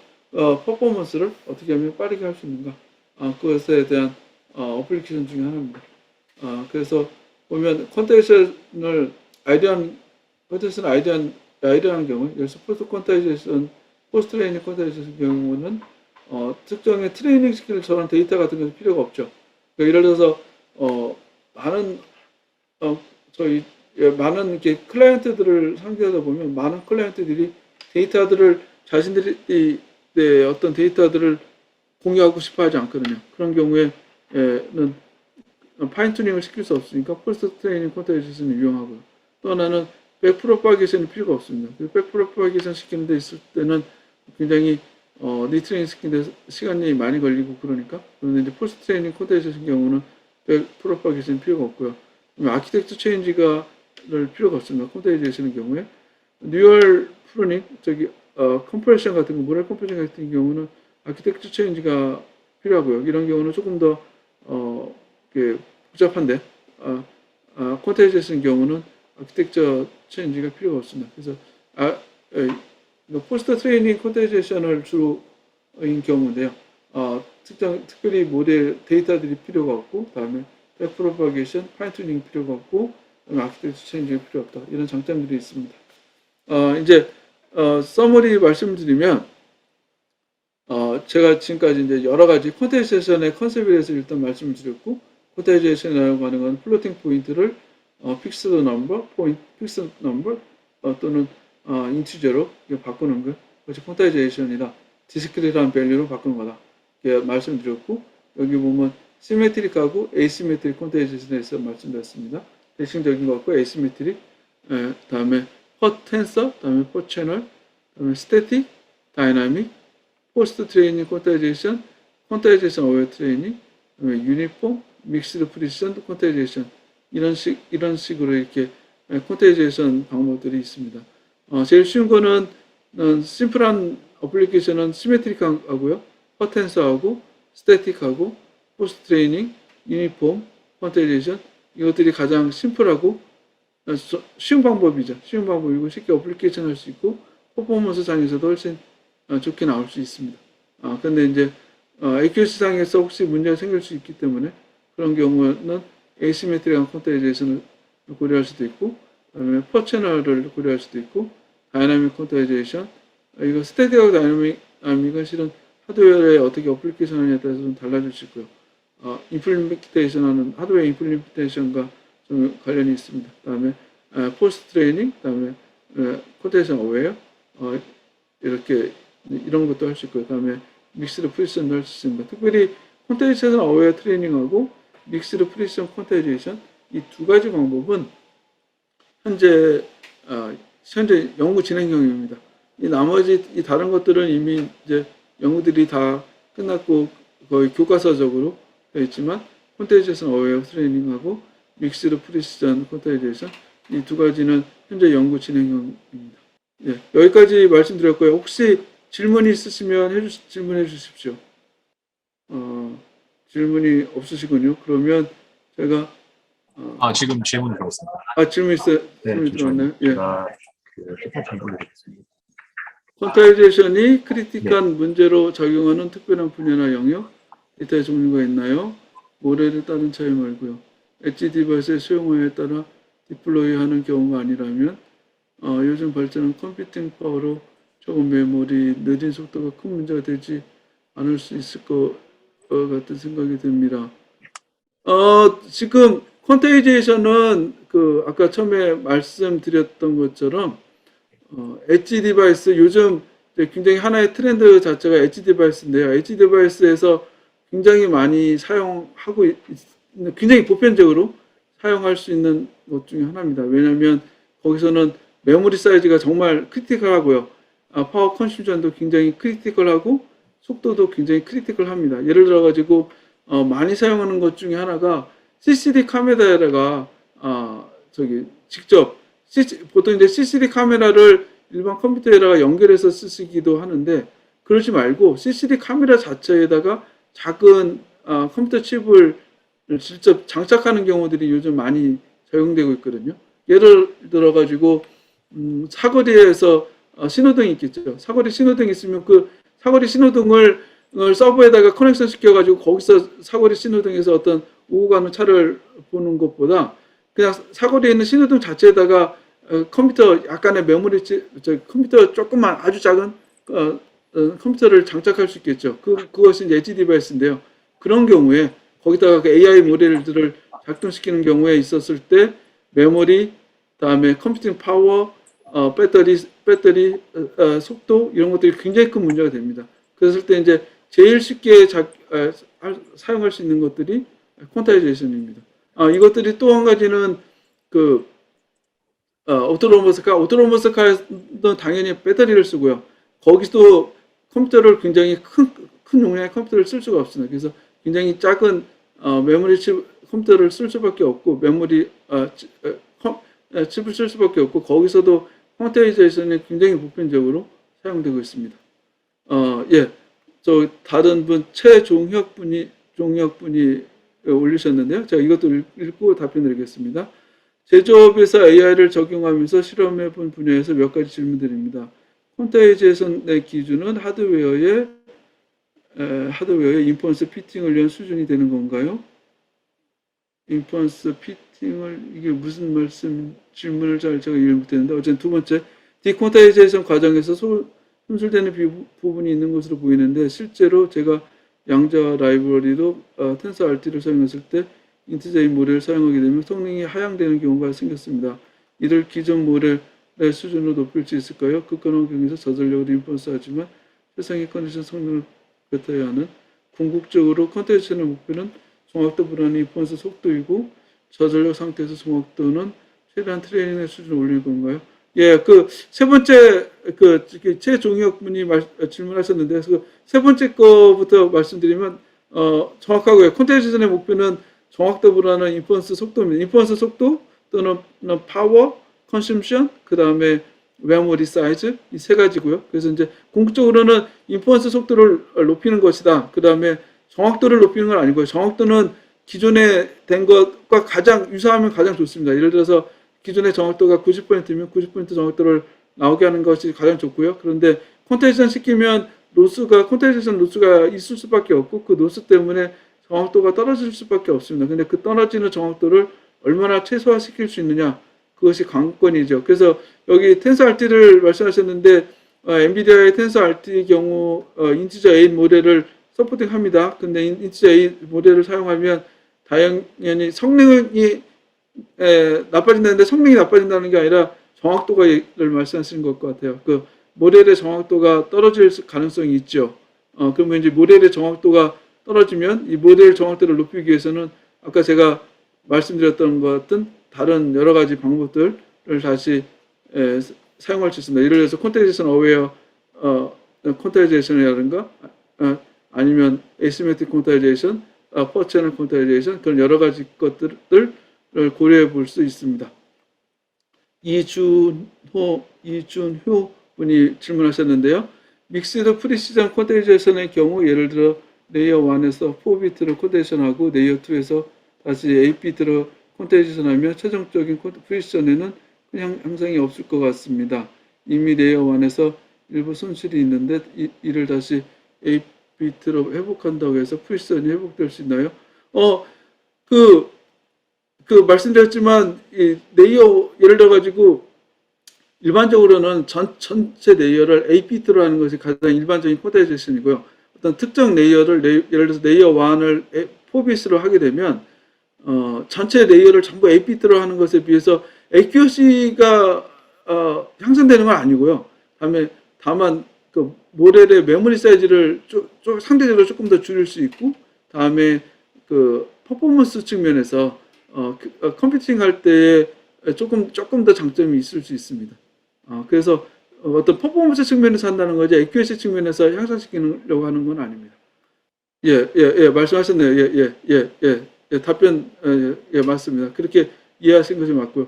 퍼포먼스를 어떻게 하면 빠르게 할 수 있는가, 그것에 대한 어플리케이션 중에 하나입니다. 그래서 보면 콘테이션을 아이디어한 경우, 예를 들어서 포스트 트레이닝 콘테이션 경우는 특정의 트레이닝 시킬 저런 데이터 같은 것이 필요가 없죠. 그러니까 예를 들어서 많은 이렇게 클라이언트들을 상대하다 보면 많은 클라이언트들이 데이터들을 자신들이 어떤 데이터들을 공유하고 싶어 하지 않거든요. 그런 경우에는 파인 튜닝을 시킬 수 없으니까 포스트 트레이닝 콘테이션을 이용하고요. 또 하나는 백프로파게이션이 필요가 없습니다. 백프로파게이션 시키는 데 있을 때는 굉장히 리트레이닝 시키는 데 시간이 많이 걸리고 그러니까. 그런데 이제 포스트 트레이닝 콘테이션 경우는 백프로파게이션이 필요가 없고요. 아키텍처 체인지가 필요가 없습니다. 콘테이제이션의 경우에. 뉴얼 프루닝, 컴프레션 같은 거, 모랄 컴프레션 같은 경우는 아키텍처 체인지가 필요하고요. 이런 경우는 조금 더 복잡한데 콘테이제이션 경우는 아키텍처 체인지가 필요가 없습니다. 그래서 포스트 트레이닝 콘테이제이션을 주로인 경우인데요. 특별히 모델 데이터들이 필요가 없고, 다음에 백프로파게이션, 파인튜닝이 필요가 없고, 아키텍처 체인지가 필요 없다. 이런 장점들이 있습니다. 이제 서머리 말씀드리면 제가 지금까지 이제 여러 가지 콘테이제이션의 컨셉에 대해서 일단 말씀을 드렸고, 콘테이제이션이라고 하는 건 플로팅 포인트를 픽스드 넘버, 픽스드 넘버 또는 인티저로 바꾸는 것, 그것이 콘테이제이션이다. 디스크릿한 밸류로 바꾸는 거다. 이렇게 말씀드렸고, 여기 보면 시메트릭하고 에이시메트릭 콘테이제이션에 대해서 말씀드렸습니다. 대칭적인 것 같고 에이시메트릭, 다음에 퍼 텐서, 다음에 퍼 채널, 다음에 스태틱, 다이나믹, 포스트 트레이닝 콘테이제이션, 콘테이제이션 어웨어 트레이닝, 다음에 유니폼, 믹스드 프리시전 콘테이제이션, 이런 식으로 이렇게 콘테이제이션 방법들이 있습니다. 제일 쉬운 거는 심플한 어플리케이션은 시메트릭하고요, 퍼 텐서하고 스태틱하고 포스트 트레이닝, 유니폼, 콘테이제이션, 이것들이 가장 심플하고 쉬운 방법이죠. 쉬운 방법이고 쉽게 어플리케이션 할 수 있고 퍼포먼스 상에서도 훨씬 좋게 나올 수 있습니다. 근데 이제 AQC 상에서 혹시 문제가 생길 수 있기 때문에 그런 경우는 에이시메트릭한 콘테이제이션을 고려할 수도 있고, 그다음에 퍼 채널을 고려할 수도 있고, 다이나믹 콘테이제이션, 이거 스태틱하고 다이나믹은 실은 하드웨어에 어떻게 어플리케이션 하느냐에 따라서 좀 달라질 수 있고요. 임플리멘테이션하는 하드웨어 임플리멘테이션과 좀 관련이 있습니다. 그다음에 포스트 트레이닝, 그다음에 콘테이션 어웨어, 이렇게 이런 것도 할 수 있고요. 그다음에 믹스드 프리시전도 할 수 있습니다. 특별히 콘테이션 어웨어 트레이닝하고 믹스드 프리시전 콘테이제이션, 이 두 가지 방법은 현재 연구 진행형입니다. 이 나머지 이 다른 것들은 이미 이제 연구들이 다 끝났고 거의 교과서적으로 되어 있지만, 콘테이제이션 어웨어 트레이닝하고 믹스드 프리시전 콘테이제이션, 이 두 가지는 현재 연구 진행형입니다. 예, 여기까지 말씀드렸고요. 혹시 질문이 있으시면 질문해 주십시오. 질문이 없으시군요. 그러면 제가 지금 질문 들어왔습니다. 질문 있어요? 네, 질문 들어왔나요? 예. 제가 질문드리겠습니다. 콘테이제이션이 크리티컬한 문제로 작용하는 특별한 분야나 영역, 데이터의 종류가 있나요? 모델에 따른 차이 말고요. 엣지 디바이스의 수용화에 따라 디플로이하는 경우가 아니라면 요즘 발전한 컴퓨팅 파워로 적은 메모리, 느린 속도가 큰 문제가 되지 않을 수 있을 것 같은 생각이 듭니다. 지금 콘테이제이션은 아까 처음에 말씀드렸던 것처럼 엣지 디바이스, 요즘 굉장히 하나의 트렌드 자체가 엣지 디바이스인데요. 엣지 디바이스에서 굉장히 많이 사용하고 굉장히 보편적으로 사용할 수 있는 것 중에 하나입니다. 왜냐하면 거기서는 메모리 사이즈가 정말 크리티컬하고요. 파워 컨슈전도 굉장히 크리티컬하고 속도도 굉장히 크리티컬합니다. 예를 들어 가지고 많이 사용하는 것 중에 하나가 CCD 카메라가 직접 보통 이제 CCD 카메라를 일반 컴퓨터에다가 연결해서 쓰시기도 하는데, 그러지 말고 CCD 카메라 자체에다가 작은 컴퓨터 칩을 직접 장착하는 경우들이 요즘 많이 적용되고 있거든요. 예를 들어 가지고 사거리에서 신호등이 있겠죠. 사거리 신호등이 있으면 그 사거리 신호등을 서버에다가 커넥션 시켜가지고 거기서 사거리 신호등에서 어떤 오고 가는 차를 보는 것보다 그냥 사거리에 있는 신호등 자체에다가 컴퓨터 약간의 메모리 컴퓨터 조금만 아주 작은 컴퓨터를 장착할 수 있겠죠. 그것이 이제 엣지 디바이스인데요. 그런 경우에 거기다가 그 AI 모델들을 작동시키는 경우에 있었을 때 메모리, 다음에 컴퓨팅 파워, 배터리 속도, 이런 것들이 굉장히 큰 문제가 됩니다. 그랬을 때 이제 제일 쉽게 사용할 수 있는 것들이 콘타이제이션입니다. 이것들이 또 한 가지는 오토노머스 카는 당연히 배터리를 쓰고요. 거기서도 컴퓨터를 굉장히 큰 용량의 컴퓨터를 쓸 수가 없습니다. 그래서 굉장히 작은 메모리 칩 컴퓨터를 쓸 수밖에 없고 칩을 쓸 수밖에 없고 거기서도 퀀타이제이션이 굉장히 보편적으로 사용되고 있습니다. 예, 저 다른 분 최종혁 분이 올리셨는데요. 제가 이것도 읽고 답변드리겠습니다. 제조업에서 AI를 적용하면서 실험해 본 분야에서 몇 가지 질문드립니다. 퀀타이제이션의 기준은 하드웨어의 인퍼런스 피팅을 위한 수준이 되는 건가요? 인퍼런스 피팅을 이게 무슨 질문을 잘 제가 이해 못했는데 어쨌든 두 번째 디퀀타이제이션 과정에서 손실되는 부분이 있는 것으로 보이는데 실제로 제가 양자 라이브러리로 텐서RT를 사용했을 때 인티저인 모델을 사용하게 되면 성능이 하향되는 경우가 생겼습니다. 이를 기존 모델의 수준으로 높일 수 있을까요? 극한 환경에서 저전력으로 인퍼런스 하지만 세상의 컨디션 성능을 뱉어야 하는 궁극적으로 컨텐츠의 목표는 정확도 불안의 인퍼런스 속도이고 저전력 상태에서 정확도는 최대한 트레이닝의 수준을 올리는 건가요? 예, 그 세 번째 최종혁 분이 질문하셨는데 그 세 번째 거부터 말씀드리면 정확하고요. 콘텐츠의 목표는 정확도 불안한 인퍼런스 속도입니다. 인퍼런스 속도 또는 파워, 컨슘션, 그 다음에 메모리 사이즈 이 세 가지고요. 그래서 이제 궁극적으로는 인퍼런스 속도를 높이는 것이다. 그 다음에 정확도를 높이는 건 아니고요. 정확도는 기존에 된 것과 가장 유사하면 가장 좋습니다. 예를 들어서 기존의 정확도가 90%면 90% 정확도를 나오게 하는 것이 가장 좋고요. 그런데 콘텐션 시키면 콘텐션 로스가 있을 수밖에 없고 그 로스 때문에 정확도가 떨어질 수밖에 없습니다. 근데 그 떨어지는 정확도를 얼마나 최소화시킬 수 있느냐 그것이 관건이죠. 그래서 여기 텐서RT를 말씀하셨는데 엔비디아의 텐서RT의 경우 인티저 8 모델을 서포팅합니다. 근데 인티저 8 모델을 사용하면 당연히 성능이 나빠진다는데 성능이 나빠진다는 게 아니라 정확도가를 말씀하시는 것 같아요. 그 모델의 정확도가 떨어질 가능성이 있죠. 그러면 이제 모델의 정확도가 떨어지면 이 모델 정확도를 높이기 위해서는 아까 제가 말씀드렸던 것 같은 다른 여러 가지 방법들을 다시 사용할 수 있습니다. 예를 들어서 콘텐츠 어웨어 콘타이제이션이라든가 아니면 에시메트릭 콘타이제이션, 퍼채널 콘타이제이션 그런 여러 가지 것들을 고려해 볼 수 있습니다. 이준효 분이 질문하셨는데요. 믹스드 프리시전 콘타이제이션의 경우 예를 들어 레이어 1에서 4비트로 콘타이제이션하고 레이어 2에서 다시 8비트로 콘타이제이션하면 최종적인 프리시전에는 향상이 없을 것 같습니다. 이미 레이어 1에서 일부 손실이 있는데 이를 다시 8비트로 회복한다고 해서 프리시전이 회복될 수 있나요? 말씀드렸지만 이 레이어 예를 들어 가지고 일반적으로는 전체 레이어를 8비트로 하는 것이 가장 일반적인 콘타이제이션이고요. 어떤 특정 레이어를 예를 들어서 레이어 1을 4비트로 하게 되면 전체 레이어를 전부 8비트로 하는 것에 비해서 accuracy가 향상되는 건 아니고요. 다만 그 모델의 메모리 사이즈를 상대적으로 조금 더 줄일 수 있고 다음에 그 퍼포먼스 측면에서 컴퓨팅 할 때에 조금 더 장점이 있을 수 있습니다. 그래서 어떤 퍼포먼스 측면에서 한다는 거지 accuracy 측면에서 향상시키려고 하는 건 아닙니다. 예, 말씀하셨네요. 답변 맞습니다. 그렇게 이해하신 것이 맞고요.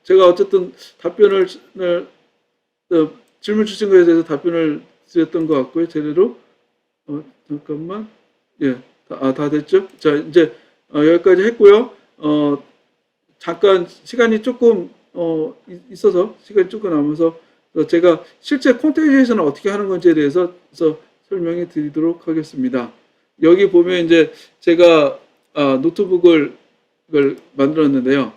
제가 어쨌든 답변을 질문 주신 것에 대해서 답변을 드렸던 것 같고요. 제대로 잠깐만 다 됐죠? 자 이제 여기까지 했고요. 잠깐 시간이 조금 있어서 시간이 조금 남아서 제가 실제 콘테이션을 어떻게 하는 건지에 대해서 설명해 드리도록 하겠습니다. 여기 보면 이제 제가 노트북을 만들었는데요.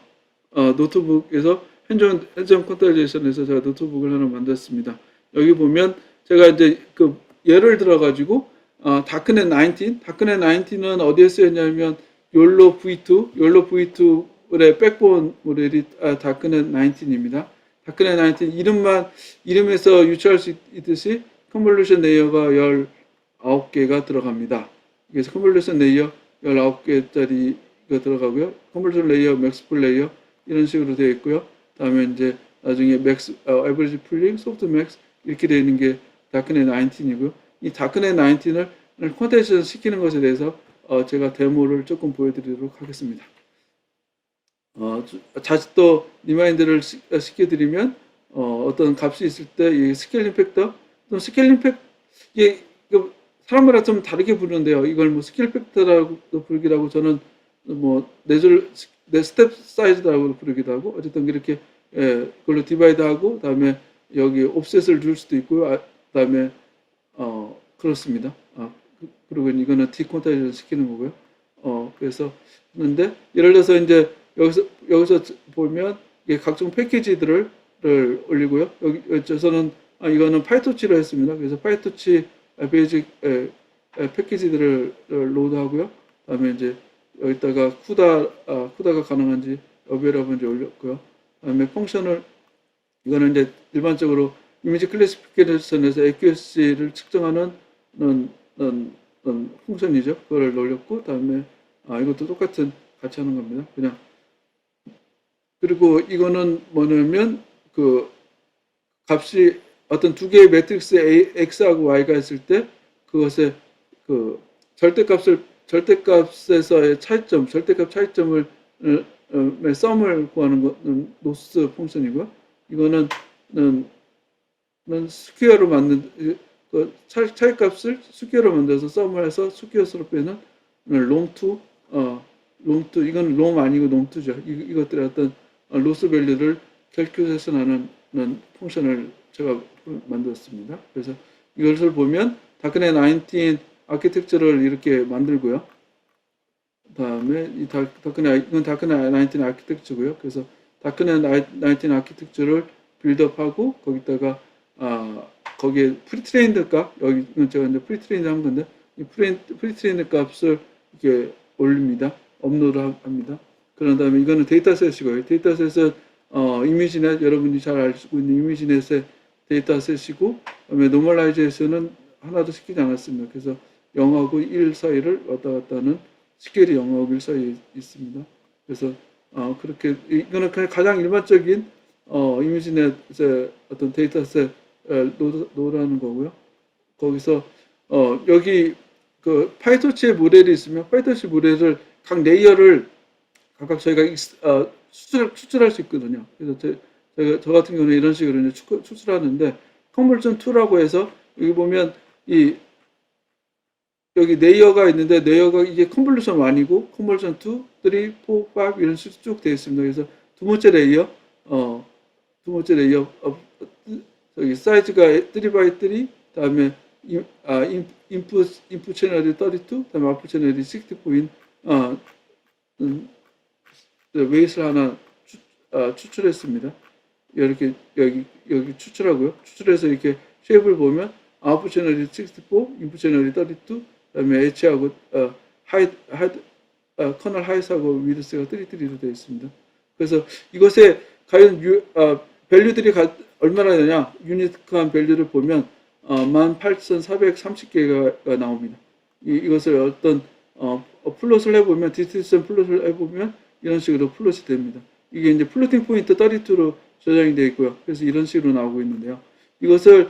노트북에서 핸즈온 콘테이션에서 제가 노트북을 하나 만들었습니다. 여기 보면 제가 이제 그 예를 들어 가지고 다크넷 19은 어디에 쓰였냐면 욜로 V2의 백본 모델이 다크넷 19입니다. 다크넷 19 이름에서 유추할 수 있듯이 컨볼루션 레이어가 19개가 들어갑니다. 그래서 컨볼루션 레이어 19개짜리가 들어가고요. 컨볼루션 레이어, 맥스풀 레이어 이런 식으로 되어 있고요. 다음에 이제 나중에 맥스, 에버리지 풀링, 소프트 맥스 이렇게 되어 있는 게 다크넷 19이고요. 이 다크넷 19을 콘텐츠 시키는 것에 대해서 제가 데모를 조금 보여드리도록 하겠습니다. 자칫 또 리마인드를 시켜드리면 어떤 값이 있을 때 이 스케일링 팩터 또는 스케일링 팩 이게 사람마다 좀 다르게 부르는데요. 이걸 뭐 스케일 팩터라고 부르기도 하고 저는 뭐 내 스텝 사이즈라고 부르기도 하고 어쨌든 이렇게 그걸로 디바이드하고 그다음에 여기 옵셋을 줄 수도 있고요. 그다음에 그렇습니다. 그리고 이거는 디콘타이즈 시키는 거고요. 그래서 하는데 예를 들어서 이제 여기서 보면 이게 각종 패키지들을 올리고요. 여기 저는 이거는 파이토치로 했습니다. 그래서 파이토치 베이직 패키지들을 로드하고요. 그다음에 이제 여기다가 쿠다가 가능한지 어베이러블인지 올렸고요. 그다음에 펑션을 이거는 이제 일반적으로 이미지 클래시피케이션에서 AQS를 측정하는 펑션이죠. 그거를 올렸고 그다음에 이것도 똑같은 같이 하는 겁니다. 그냥 그리고 이거는 뭐냐면 그 값이 어떤 두 개의 매트릭스 X하고 Y가 있을 때 그것의 그 절대값에서의 차이점, 절대값 차이점을 썸을 구하는 것은 노스 펑션이고요. 이거는 스퀘어로 만든 그 차이값을 스퀘어로 만들어서 썸을 해서 스퀘어스로 빼는 롱2 이건 롱 아니고 롱2죠. 이것들의 어떤 로스 밸류를 캘큘레이션하는 펑션을 제가 만들었습니다. 그래서 이것을 보면 다크넷 19 아키텍처를 이렇게 만들고요. 그다음에 이건 다크넷 19 아키텍처고요. 그래서 다크넷 19 아키텍처를 빌드업하고 거기다가 거기에 프리트레인드 값 여기 제가 이제 프리트레인드 한 건데 이 프리트레인드 값을 이렇게 올립니다. 업로드 합니다. 그런 다음에 이거는 데이터셋이고요. 데이터셋은 이미지넷 여러분이 잘 알고 있는 이미지넷의 데이터셋이고 그다음에 노멀라이제이션은 하나도 시키지 않았습니다. 그래서 0하고 1 사이를 왔다 갔다 하는 스케일이 0하고 1 사이에 있습니다. 그래서 그렇게 이거는 그냥 가장 일반적인 이미지넷의 어떤 데이터셋 노드하는 거고요. 거기서 여기 그 파이토치의 모델이 있으면 파이토치 모델을 각 레이어를 각각 저희가 추출할 수 있거든요. 그래서 저 같은 경우는 이런 식으로 이제 추출하는데 컨버전 2라고 해서 여기 보면 여기 레이어가 있는데 레이어가 이게 컨볼루션 1이고 컨버전 2, 3, 4, 5 이런 식으로 쭉 되어 있습니다. 그래서 두 번째 레이어 저기 사이즈가 3x3 다음에 인풋 채널이 32 다음에 아웃풋 채널이 64인 웨이트를 하나 추출했습니다. 이렇게 여기 추출하고요. 추출해서 이렇게 쉐입을 보면 아웃풋 채널이 64, 인풋 채널이 32, 그다음에 H하고 커널 하이트하고 위드스가 33로 되어 있습니다. 그래서 이것에 과연 밸류들이 얼마나 되냐? 유니크한 밸류를 보면 18,430개가 나옵니다. 이것을 어떤 플롯을 해보면 디스트리뷰션 플롯을 해보면 이런 식으로 플롯이 됩니다. 이게 이제 플로팅 포인트 32로 저장이 되어 있고요. 그래서 이런 식으로 나오고 있는데요. 이것을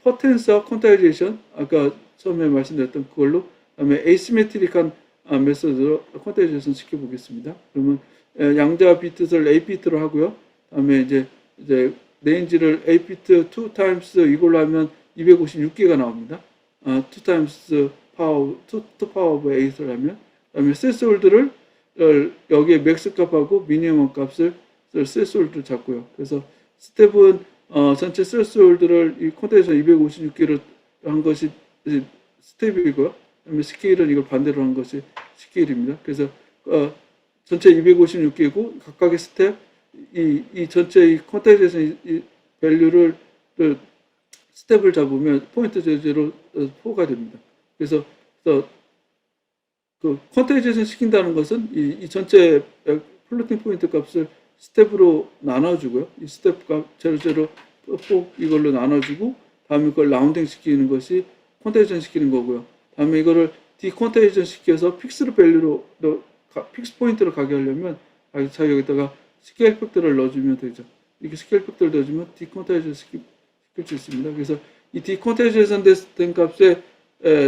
퍼텐서 콘타이제이션 아까 처음에 말씀드렸던 그걸로 그다음에 에이시메트릭한 메소드로 콘타이제이션 시켜보겠습니다. 그러면 양자 비트를 A 비트로 하고요. 그다음에 이제 레인지를 A 비트 2 타임스 이걸로 하면 256개가 나옵니다. 2 타임스 파워 2 파워 오브 8을 하면 그다음에 세스홀드를 여기에 맥스 값하고 미니멈 값을 세스홀드를 잡고요. 그래서 스텝은 전체 세스홀드를 이 콘텐츠 256개로 한 것이 스텝이고요. 그다음에 스케일은 이걸 반대로 한 것이 스케일입니다. 그래서 전체 256개고 각각의 스텝 이 전체 이 콘텐츠에서 이 밸류를 스텝을 잡으면 포인트 제로 4가 됩니다. 그래서 그 콘테이제이션 시킨다는 것은 이 전체 플로팅 포인트 값을 스텝으로 나눠주고요. 이 스텝 값 0, 0, 4 이걸로 나눠주고 다음에 그걸 라운딩 시키는 것이 콘테이션 시키는 거고요. 다음에 이거를 디콘테이션 시켜서 픽스 밸류로 픽스 포인트로 가게 하려면 자기 여기다가 스케일 팩터를 넣어주면 되죠. 이렇게 스케일 팩터를 넣어주면 디콘타이즈 시킬 수 있습니다. 그래서 이 디콘타이제이션 된 값의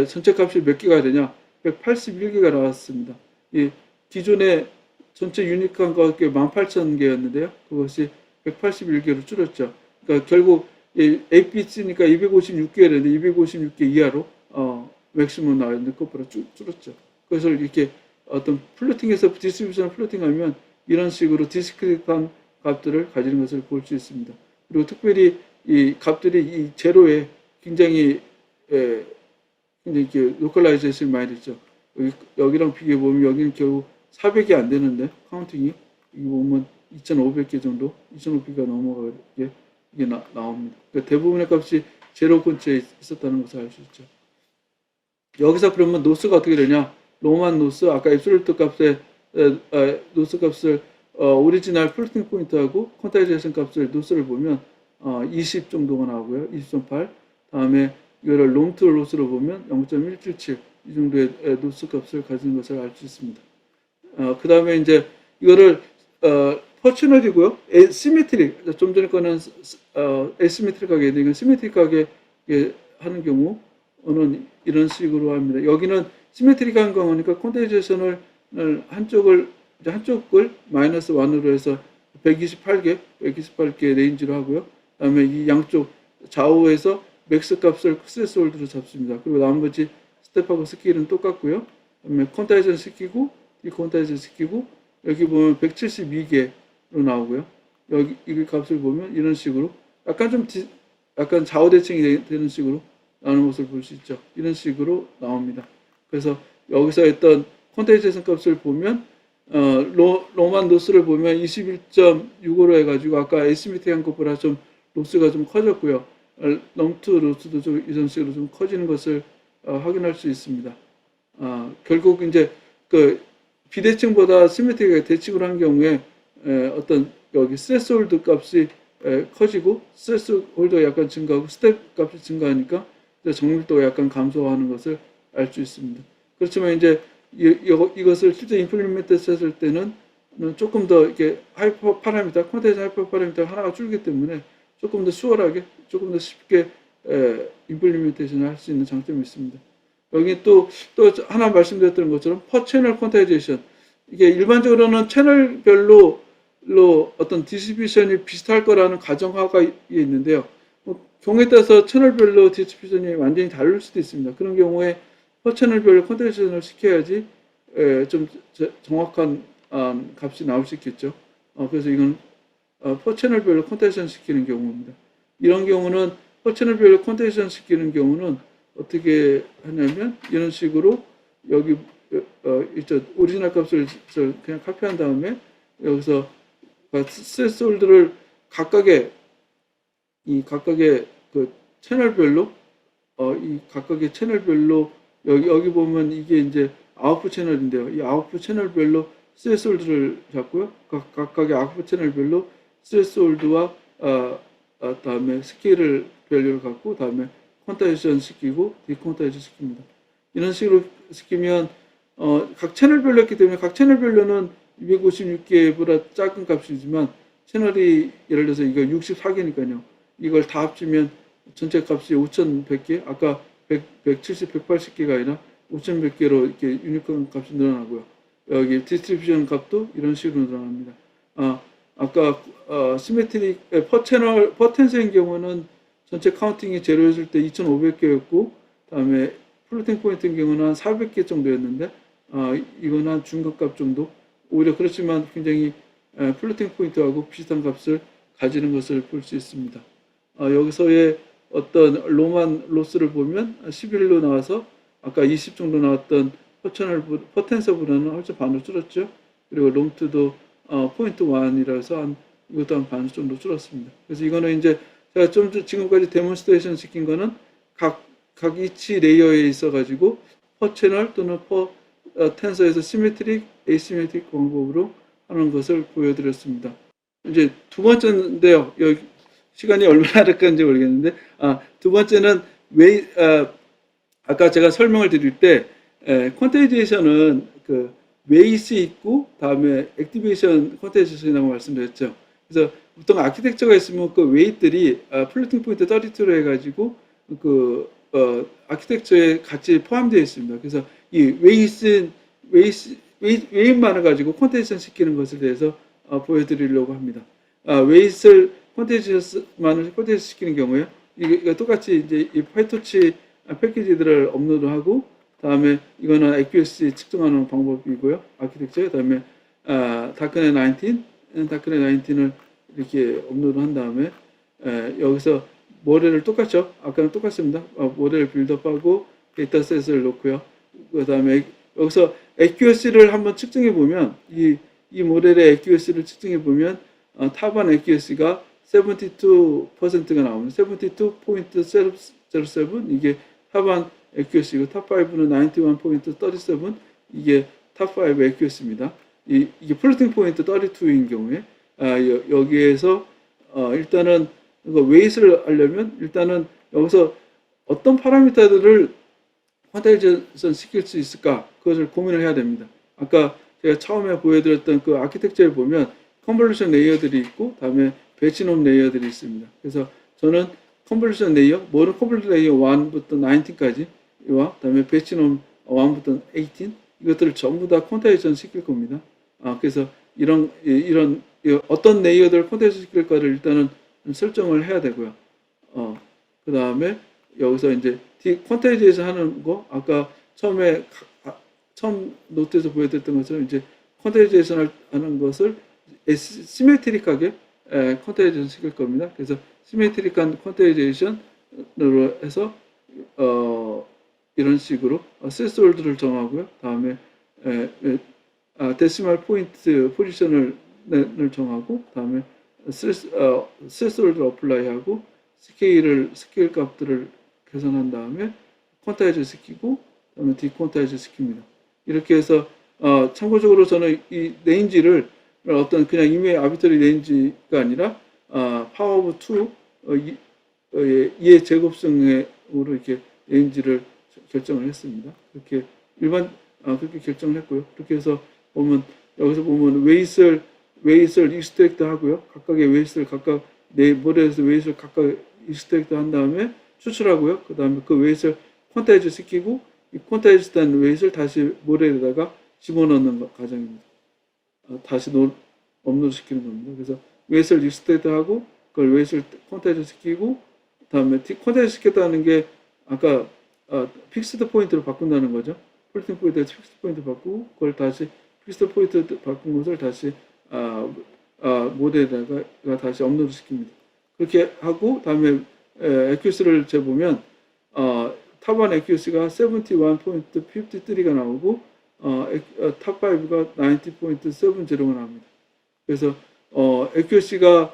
전체 값이 몇 개가 되냐? 181개가 나왔습니다. 이 기존의 전체 유니크한 값이 18,000개였는데요. 그것이 181개로 줄었죠. 그러니까 결국 APC니까 256개가 되는데 256개 이하로 맥시멈 나왔는데 그것보다 줄었죠. 그래서 이렇게 어떤 플로팅에서 디스트리뷰션을 플로팅하면 이런 식으로 디스크릿한 값들을 가지는 것을 볼 수 있습니다. 그리고 특별히 이 값들이 이 제로에 굉장히 이렇게 로컬라이제이션이 많이 됐죠. 여기랑 비교해 보면 여기는 겨우 400이 안 되는데 카운팅이 여기 보면 2,500개 정도, 2,500개가 넘어가게 이게 나옵니다. 그러니까 대부분의 값이 제로 근처에 있었다는 것을 알 수 있죠. 여기서 그러면 노스가 어떻게 되냐? 로만 노스, 아까 앱솔루트 값의 노스 값을 오리지널 플로팅 포인트하고 퀀타이제이션 값을 노스를 보면 20 정도가 나오고요. 20.8. 다음에 이거를 롱투 로스로 보면 0.177 이 정도의 노스 값을 가진 것을 알 수 있습니다. 그 다음에 이제 이거를 퍼셔널이고요. 시메트릭, 좀 전에 거는 에시메트릭하게 이건 시메트릭하게 하는 경우는 이런 식으로 합니다. 여기는 시메트릭한 경우니까 콘테이제이션을 한쪽을 마이너스 1으로 해서 128개 레인지로 하고요. 그다음에 이 양쪽 좌우에서 맥스 값을 스레스홀드로 잡습니다. 그리고 나머지 스텝하고 스킬은 똑같고요. 그다음에 콘테이제이션 시키고 디콘테이제이션 시키고 여기 보면 172개로 나오고요. 여기 이 값을 보면 이런 식으로 약간 좌우 대칭이 되는 식으로 나오는 것을 볼 수 있죠. 이런 식으로 나옵니다. 그래서 여기서 했던 콘테이제이션 값을 보면 로만 로스를 보면 21.65로 해가지고 아까 에시메트릭한 것보다 좀 로스가 좀 커졌고요. 롱투 로스도 좀 이런 식으로 좀 커지는 것을 확인할 수 있습니다. 결국 이제 그 비대칭보다 시메트릭하게 대칭을 한 경우에 어떤 여기 스트레스홀드 값이 커지고 스트레스홀드가 약간 증가하고 스텝 값이 증가하니까 정밀도가 약간 감소하는 것을 알 수 있습니다. 그렇지만 이제 이것을 실제 임플리멘트 했을 때는 조금 더 이렇게 하이퍼 파라미터, 콘테이션 하이퍼 파라미터 하나가 줄기 때문에 조금 더 수월하게, 조금 더 쉽게 임플리멘테이션을 할 수 있는 장점이 있습니다. 여기 또 하나 말씀드렸던 것처럼 퍼 채널 콘테이제이션, 이게 일반적으로는 채널별로 어떤 디스트리뷰션이 비슷할 거라는 가정하가 있는데요. 경우에 따라서 채널별로 디스트리뷰션이 완전히 다를 수도 있습니다. 그런 경우에 퍼 채널별로 콘테이제이션을 시켜야지 좀 정확한 값이 나올 수 있겠죠. 그래서 이건 퍼 채널별로 콘테이제이션 시키는 경우입니다. 이런 경우는 퍼 채널별로 콘테이제이션 시키는 경우는 어떻게 하냐면 이런 식으로 여기 오리지널 값을 그냥 카피한 다음에 여기서 스레스홀드를 각각의 그 채널별로 각각의 채널별로 여기 보면 이게 이제 아웃풋 채널인데요. 이 아웃풋 채널별로 스레스홀드를 잡고요. 각각의 아웃풋 채널별로 스레스홀드와 다음에 스케일을 밸류를 갖고 다음에 퀀타이제이션 시키고 디콘타이제이션 시킵니다. 이런 식으로 시키면 각 채널별로 했기 때문에 각 채널별로는 256개보다 작은 값이지만 채널이 예를 들어서 이거 64개니까요. 이걸 다 합치면 전체 값이 5,100개, 아까 170, 180개가 아니라 5,100개로 이렇게 유니콘 값이 늘어나고요. 여기 디스트리뷰션 값도 이런 식으로 늘어납니다. 아까 시메트릭 퍼 텐서인 경우는 전체 카운팅이 제로였을 때 2,500개였고 다음에 플로팅 포인트인 경우는 한 400개 정도였는데 이건 한 중간값 정도, 오히려 그렇지만 굉장히 플로팅 포인트하고 비슷한 값을 가지는 것을 볼 수 있습니다. 여기서의 어떤 로만 로스를 보면 11로 나와서 아까 20 정도 나왔던 퍼 텐서보다는 훨씬 반으로 줄었죠. 그리고 롱투도 포인트 1이라서 이것도 한 반 정도 줄었습니다. 그래서 이거는 이제 제가 좀 지금까지 데몬스트레이션 시킨 거는 각 이치 레이어에 있어 가지고 퍼 채널 또는 퍼 텐서에서 시메트릭, 에이시메트릭 방법으로 하는 것을 보여드렸습니다. 이제 두 번째인데요. 여기 시간이 얼마나 될건지 모르겠는데 두 번째는 아까 제가 설명을 드릴 때 퀀테이제이션은 그 웨이스 있고 다음에 액티베이션 콘테이션이라고 말씀드렸죠. 그래서 보통 아키텍처가 있으면 그 웨이트들이 플로팅 포인트 32로 해가지고 그 아키텍처에 같이 포함되어 있습니다. 그래서 이 웨이트만을 가지고 콘테이션 시키는 것에 대해서 보여드리려고 합니다. 웨이트를 콘테이션만을 콘테이션 시키는 경우에 이게 똑같이 이제 이 파이토치 패키지들을 업로드하고 다음에 이거는 accuracy 측정하는 방법이고요. 아키텍처. 그다음에 다크넷 19을 이렇게 업로드한 다음에 여기서 모델을 똑같죠. 아까는 똑같습니다. 모델 빌드업하고 데이터셋을 놓고요. 그다음에 여기서 accuracy를 한번 측정해 보면 이 모델의 accuracy를 측정해 보면 탑1 accuracy가 72%가 나오는 72.07 이게 탑1 accuracy고 탑5는 91.37 이게 탑5 accuracy입니다. 이게 플로팅 포인트 32인 경우에 여기에서 일단은 웨이트를 하려면 일단은 여기서 어떤 파라미터들을 퀀타이제이션 시킬 수 있을까 그것을 고민을 해야 됩니다. 아까 제가 처음에 보여드렸던 그 아키텍처를 보면 컨볼루션 레이어들이 있고 다음에 배치놈 레이어들이 있습니다. 그래서 저는 컨볼루션 레이어, 모든 컨볼루션 레이어 1부터 19까지와 다음에 배치놈 1부터 18 이것들을 전부 다 퀀타이제이션 시킬 겁니다. 그래서 이런 어떤 레이어들을 콘텐츠 시킬까를 일단은 설정을 해야 되고요. 그 다음에 여기서 이제 콘텐츠에서 하는 거 아까 처음 노트에서 보여드렸던 것처럼 이제 콘텐츠에서 하는 것을 시메트릭하게 콘텐츠에서 시킬 겁니다. 그래서 시메트릭한 콘텐츠에이션으로 해서 이런 식으로 스레스홀드를 정하고요. 다음에 데시멀 포인트 포지션을 정하고 다음에 스레스홀드를 어플라이하고 스케일 값들을 계산한 다음에 퀀타이즈 시키고 그다음에 디퀀타이즈 시킵니다. 이렇게 해서 참고적으로 저는 이 레인지를 어떤 그냥 임의 아비터리 레인지가 아니라 파워 오브 2의 제곱성으로 이렇게 레인지를 결정을 했습니다. 그렇게 그렇게 결정을 했고요. 그렇게 해서 여기서 보면 웨이스를 익스트랙트 하고요. 각각의 웨이스를 각각 네 모델에서 웨이스를 각각 익스트랙트 한 다음에 추출하고요. 그 다음에 그 웨이스를 퀀타이즈 시키고 이 퀀타이즈 된 웨이스를 다시 모델에다가 집어넣는 과정입니다. 다시 업로드 시키는 겁니다. 그래서 웨이스를 익스트랙트 하고 그걸 웨이스를 퀀타이즈 시키고 그다음에 퀀타이즈 시켰다는 게 아까 픽스드 포인트로 바꾼다는 거죠. 플로팅 포인트에 픽스드 포인트 바꾸고 그걸 다시 픽스드 포인트 바꾼 것을 다시 모델에다가 다시 업로드 시킵니다. 그렇게 하고 다음에 액큐스를 재보면 탑1 액큐스가 71.53가 나오고 탑5가 90.70가 나옵니다. 그래서 액큐스가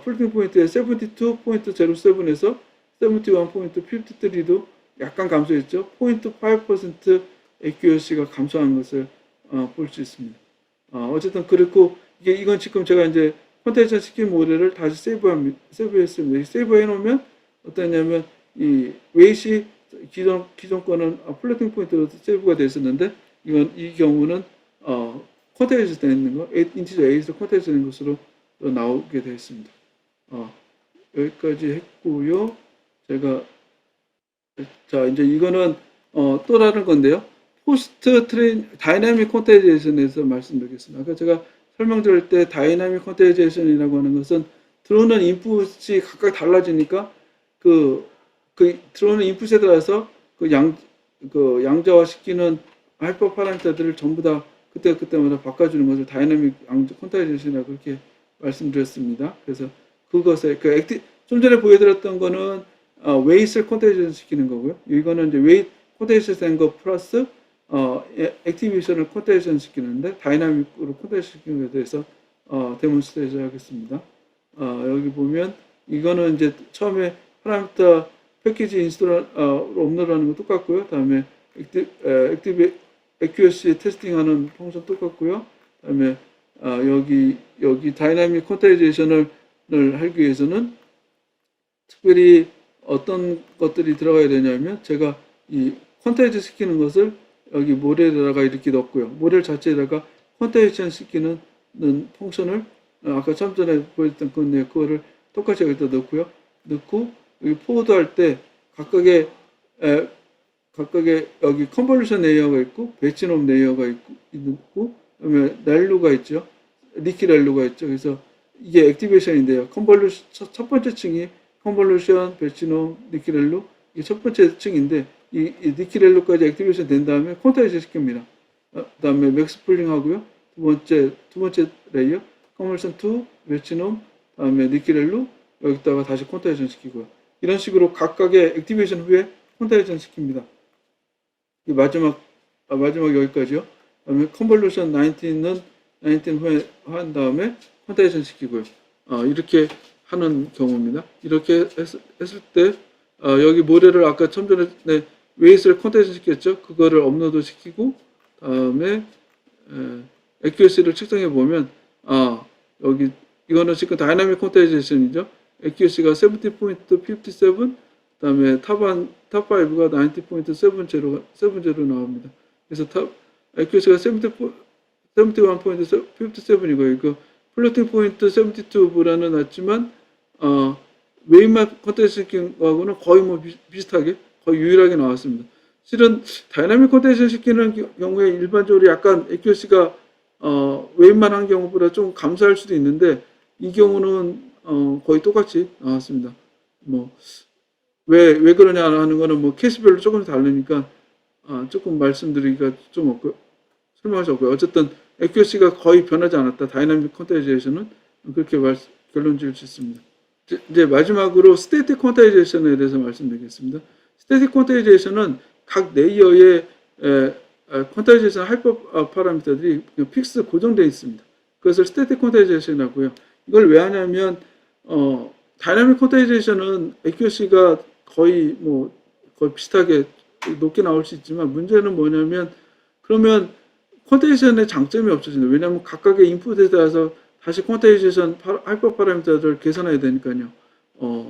플로팅 포인트에 72.07에서 71.53도 약간 감소했죠. 0.5% 액큐어시가 감소한 것을 볼 수 있습니다. 어쨌든 그렇고 이건 지금 제가 이제 콘텐츠 시킨 모델을 다시 세이브했습니다. 세이브해 놓으면 어떠냐면 이 웨이시 기존 거는 플로팅 포인트로 세이브가 되어 있었는데 이 경우는 콘텐츠 되어 있는 거 인티저 A에서 콘텐츠 되는 것으로 나오게 되어 있습니다. 여기까지 했고요. 자 이제 이거는 또 다른 건데요. 포스트 트레인 다이나믹 콘테이제이션에서 말씀드리겠습니다. 아까 제가 설명드릴 때 다이나믹 콘테이제이션이라고 하는 것은 들어오는 인풋이 각각 달라지니까 그 들어오는 인풋에 따라서 양자화시키는 하이퍼 파라미터들을 전부 다 그때마다 바꿔주는 것을 다이나믹 콘테이제이션이라고 그렇게 말씀드렸습니다. 그래서 그것에 좀 전에 보여드렸던 거는 웨이트를 콘테이션 시키는 거고요. 이거는 이제 웨이트 콘테이션 된 거 플러스 액티베이션을 콘테이션 시키는데 다이나믹으로 콘테이션 시키는 것에 대해서 데몬스트레이션 하겠습니다. 여기 보면 이거는 이제 처음에 파라미터 패키지 인스톨로 업로드하는 거 똑같고요. 다음에 액큐어시 테스팅하는 펑션 똑같고요. 다음에 여기 다이나믹 콘테이제이션을 하기 위해서는 특별히 어떤 것들이 들어가야 되냐면 제가 이 콘테이즈 시키는 것을 여기 모델에다가 이렇게 넣고요. 모델 자체에다가 퀀타이제이션 시키는 펑션을 아까 참 전에 보였던 그거를 똑같이 여기다 넣고요. 넣고 여기 포워드 할 때 각각의 여기 컨볼루션 레이어가 있고 배치놈 레이어가 있고 그다음에 렐루가 있죠. 리키 렐루가 있죠. 그래서 이게 액티베이션인데요. 컨볼루션 첫 번째 층이 컨볼루션, 배치놈, 리키 렐루 이게 첫 번째 층인데 이 리키 렐루까지 액티베이션 된 다음에 퀀타이제이션 시킵니다. 그다음에 맥스 풀링 하고요. 두 번째 레이어 컨볼루션 2, 배치놈, 그다음에 리키 렐루 여기다가 다시 퀀타이제이션 시키고요. 이런 식으로 각각의 액티베이션 후에 퀀타이제이션 시킵니다. 이 마지막 여기까지요. 그다음에 컨볼루션 19는 19 후에 한 다음에 퀀타이제이션 시키고요. 이렇게 하는 경우입니다. 이렇게 했을 때 여기 모델을 아까 좀 전에 웨이스를 퀀타이제이션 시켰죠. 그거를 업로드 시키고 다음에 accuracy를 측정해 보면 여기 이거는 지금 다이나믹 퀀타이제이션이죠. accuracy가 70.57 그다음에 탑5가 90.70 나옵니다. 그래서 accuracy가 71.57이고요. 그 플로팅 포인트 72보다는 낮지만 웨이만 퀀타이제이션하고는 거의 뭐 비슷하게 거의 유일하게 나왔습니다. 실은 다이나믹 퀀타이제이션 시키는 경우에 일반적으로 약간 accuracy가 웨이만 한 경우보다 좀 감소할 수도 있는데 이 경우는 거의 똑같이 나왔습니다. 뭐 왜 그러냐 하는 거는 뭐 케이스별로 조금 다르니까 조금 말씀드리기가 좀 없고 설명할 수 없고요. 어쨌든 accuracy가 거의 변하지 않았다. 다이나믹 퀀타이제이션은 그렇게 결론 지을 수 있습니다. 이제 마지막으로 스태틱 퀀타이제이션에 대해서 말씀드리겠습니다. 스태틱 퀀타이제이션은 각 레이어의 퀀타이제이션 하이퍼 파라미터들이 그냥 픽스 고정되어 있습니다. 그것을 스태틱 퀀타이제이션이라고요. 이걸 왜 하냐면 다이나믹 퀀타이제이션은 accuracy가 거의 비슷하게 높게 나올 수 있지만 문제는 뭐냐면 그러면 퀀타이제이션의 장점이 없어진다. 왜냐하면 각각의 인풋에 따라서 다시 퀀타이제이션 하이퍼 파라미터를 계산해야 되니까요.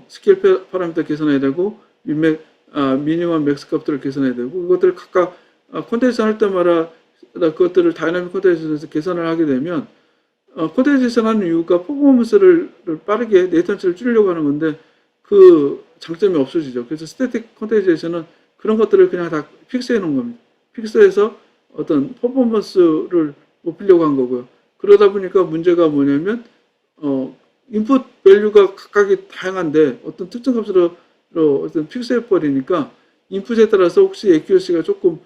스케일 파라미터 계산해야 되고 미니멈 맥스 값들을 계산해야 되고 그것들을 각각 퀀타이제이션 할 때마다 그것들을 다이나믹 퀀타이제이션에서 계산을 하게 되면 퀀타이제이션 하는 이유가 퍼포먼스를 빠르게 레이턴시를 줄이려고 하는 건데 그 장점이 없어지죠. 그래서 스태틱 퀀타이제이션은 그런 것들을 그냥 다 픽스해 놓은 겁니다. 픽스해서 어떤 퍼포먼스를 높이려고 한 거고요. 그러다 보니까 문제가 뭐냐면 인풋 밸류가 각각이 다양한데 어떤 특정 값으로 어떤 픽스해 버리니까 인풋에 따라서 혹시 accuracy가 조금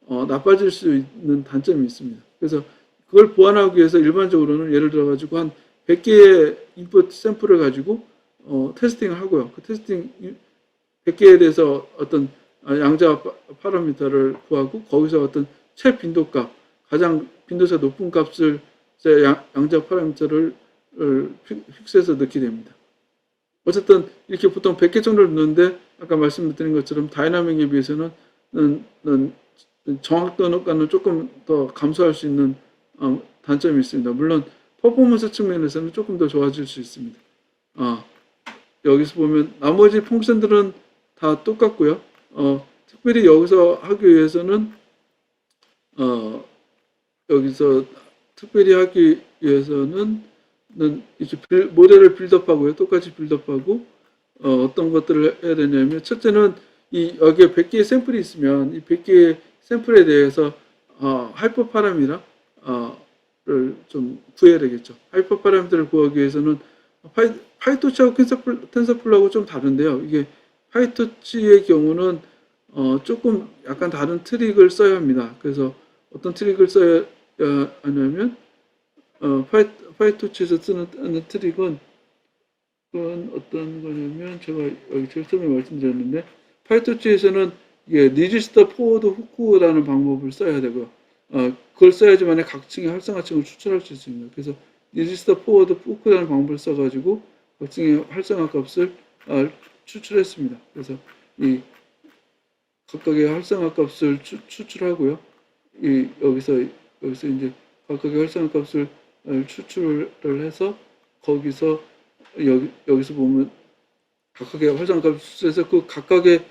나빠질 수 있는 단점이 있습니다. 그래서 그걸 보완하기 위해서 일반적으로는 예를 들어 가지고 한 100개의 인풋 샘플을 가지고 테스팅을 하고요. 그 테스팅 100개에 대해서 어떤 양자 파라미터를 구하고 거기서 어떤 최빈도값, 가장 빈도수가 높은 값을 양자 파라미터를 픽스해서 넣게 됩니다. 어쨌든 이렇게 보통 100개 정도를 넣는데 아까 말씀드린 것처럼 다이나믹에 비해서는 정확도는 조금 더 감소할 수 있는 단점이 있습니다. 물론 퍼포먼스 측면에서는 조금 더 좋아질 수 있습니다. 여기서 보면 나머지 펑션들은 다 똑같고요. 특별히 여기서 하기 위해서는 이렇게 모델을 빌드업하고요. 똑같이 빌드업하고 어떤 것들을 해야 되냐면 첫째는 여기에 100개의 샘플이 있으면 이 100개의 샘플에 대해서 하이퍼 파라미터를 좀 구해야 되겠죠. 하이퍼 파라미터를 구하기 위해서는 파이토치하고 텐서플로우하고 좀 다른데요. 이게 파이토치의 경우는 조금 약간 다른 트릭을 써야 합니다. 그래서 어떤 트릭을 써야 하냐면 파이토치에서 쓰는 트릭은 어떤 거냐면 제가 여기 제일 처음에 말씀드렸는데 파이토치에서는 리지스터 포워드 후크라는 방법을 써야 되고요. 그걸 써야지만 각층의 활성화층을 추출할 수 있습니다. 그래서 리지스터 포워드 후크라는 방법을 써가지고 각층의 활성화 값을 추출했습니다. 그래서 이 각각의 활성화 값을 추출하고요. 여기서 이제 각각의 활성화 값을 추출을 해서 거기서 여기서 보면 각각의 활성화 값을 추출해서 그 각각의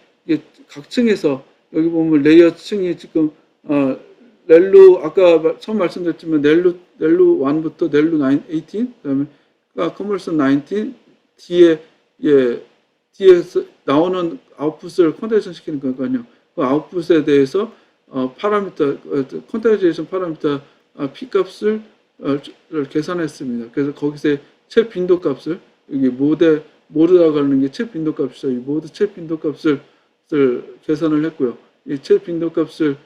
각층에서 여기 보면 레이어 층이 지금 렐루 아까 처음 말씀드렸지만 렐루 1부터 렐루 18 그다음에 커머스 19 뒤에 뒤에서 나오는 아웃풋을 퀀타이제이션 시키는 거니까요. 그 아웃풋에 대해서 파라미터 퀀타이제이션 파라미터 p 값을 계산했습니다. 그래서 거기서 체 빈도 값을 여기 모드라고 하는 게 체 빈도 값이죠. 이 모드 체 빈도 값을 계산을 했고요. 이 체 빈도 값을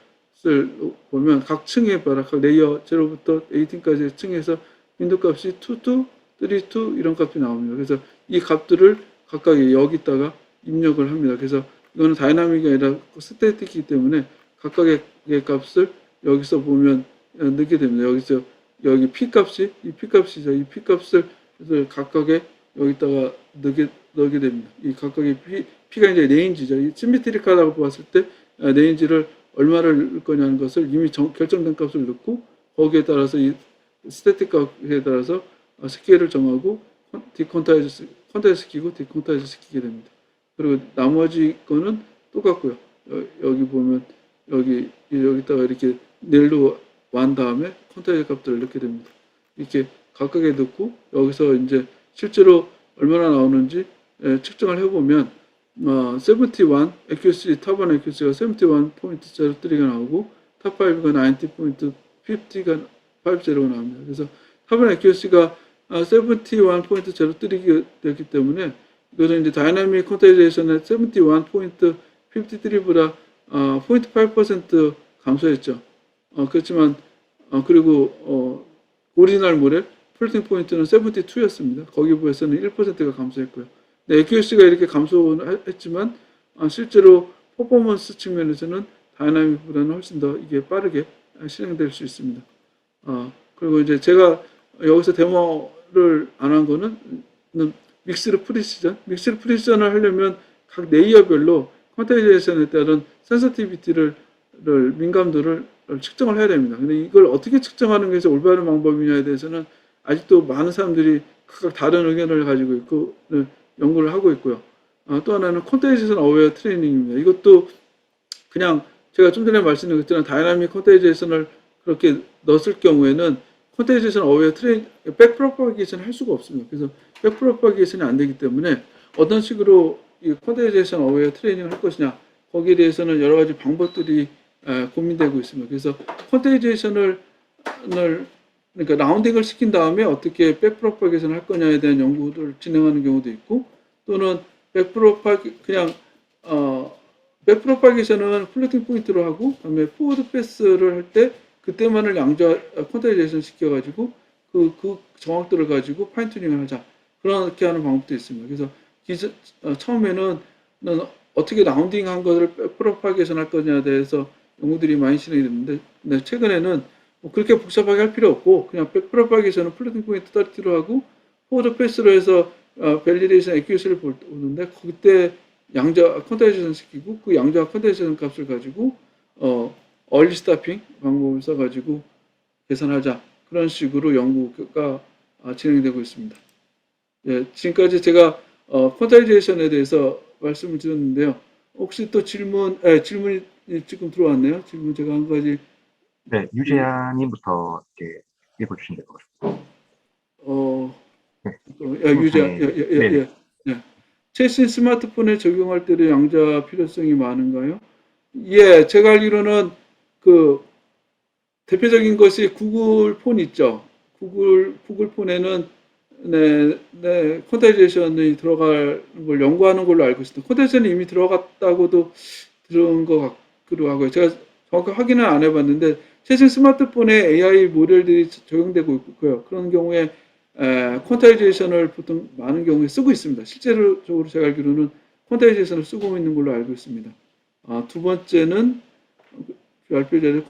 보면 각 층에 봐라. 각 레이어 0부터 18까지 층에서 빈도 값이 2, 2, 3, 2 이런 값이 나옵니다. 그래서 이 값들을 각각 여기다가 입력을 합니다. 그래서 이거는 다이나믹이 아니라 스태틱이기 때문에 각각의 값을 여기서 보면 넣게 됩니다. 여기 p 값이 이 p 값이죠. 이 p 값을 각각의 여기다가 넣게 됩니다. 이 각각의 p가 이제 레인지죠. 이 시메트릭하다고 봤을 때 레인지를 얼마를 넣을 거냐는 것을 이미 결정된 값을 넣고 거기에 따라서 이 스태틱 값에 따라서 스케일을 정하고 퀀타이즈 시키고 디퀀타이즈 시키게 됩니다. 그리고 나머지 거는 똑같고요. 여기 보면 여기다가 이렇게 넬로 완 다음에 퀀타이즈 값들을 넣게 됩니다. 이렇게 각각에 넣고 여기서 이제 실제로 얼마나 나오는지 측정을 해보면 71 accuracy 탑1 accuracy가 71.03가 나오고 탑5가 90.50가 50가 나옵니다. 그래서 탑1 accuracy가 71.03가 되었기 때문에 이것은 이제 다이나믹 퀀타이제이션의 71.53보다 0.5% 감소했죠. 그렇지만 그리고 오리지널 모델 플로팅 포인트는 72였습니다. 거기에 비해서는 1%가 감소했고요. 네, accuracy가 이렇게 감소했지만 실제로 퍼포먼스 측면에서는 다이나믹보다는 훨씬 더 이게 빠르게 실행될 수 있습니다. 그리고 이제 제가 여기서 데모를 안 한 거는 믹스드 프리시전을 하려면 각 레이어별로 퀀타이제이션에 따른 센서티비티를 민감도를 측정을 해야 됩니다. 근데 이걸 어떻게 측정하는 것이 올바른 방법이냐에 대해서는 아직도 많은 사람들이 각각 다른 의견을 가지고 있고 연구를 하고 있고요. 또 하나는 퀀타이제이션 어웨어 트레이닝입니다. 이것도 그냥 제가 좀 전에 말씀드렸지만 다이나믹 퀀타이제이션을 그렇게 넣었을 경우에는 퀀타이제이션 어웨어 트레이닝 백프로파게이션을 할 수가 없습니다. 그래서 백프로파게이션이 안 되기 때문에 어떤 식으로 이 퀀타이제이션 어웨어 트레이닝을 할 것이냐 거기에 대해서는 여러 가지 방법들이 고민되고 있습니다. 그래서 퀀타이제이션을 그러니까 라운딩을 시킨 다음에 어떻게 백프로파게이션을 할 거냐에 대한 연구를 진행하는 경우도 있고 또는 백프로파게이션은 플로팅 포인트로 하고 그다음에 포워드 패스를 할 때 그때만을 양자 퀀타이제이션 시켜가지고 그 정확도를 가지고 파인 튜닝을 하자 그렇게 하는 방법도 있습니다. 그래서 처음에는 어떻게 라운딩한 것을 백프로파게이션 할 거냐에 대해서 연구들이 많이 진행이 됐는데 최근에는 뭐 그렇게 복잡하게 할 필요 없고 그냥 백프로파게이션은 플로팅 포인트 30로 하고 포워드 패스로 해서 밸리데이션 액큐러시를 보는데 그때 양자 퀀타이제이션 시키고 그 양자 퀀타이제이션 값을 가지고 얼리 스타핑 방법을 써가지고 계산하자 그런 식으로 연구가 진행되고 있습니다. 예, 지금까지 제가 퀀타이제이션에 대해서 말씀을 드렸는데요. 혹시 또 질문이 지금 들어왔네요. 질문 제가 한 가지. 네, 유재하님부터 이렇게 읽어주시면 될 것 같습니다. 유재하, 최신 스마트폰에 적용할 때도 양자 필요성이 많은가요? 예, 제가 알기로는 그 대표적인 것이 구글 폰 있죠. 구글 폰에는 퀀타이제이션이 들어갈 걸 연구하는 걸로 알고 있습니다. 퀀타이제이션이 이미 들어갔다고도 들은 것 같기도 하고요. 제가 정확히 확인은 안 해봤는데 최신 스마트폰에 AI 모델들이 적용되고 있고요. 그런 경우에 퀀타이제이션을 보통 많은 경우에 쓰고 있습니다. 실제로적으로 제가 알기로는 퀀타이제이션을 쓰고 있는 걸로 알고 있습니다. 두 번째는 발표 자료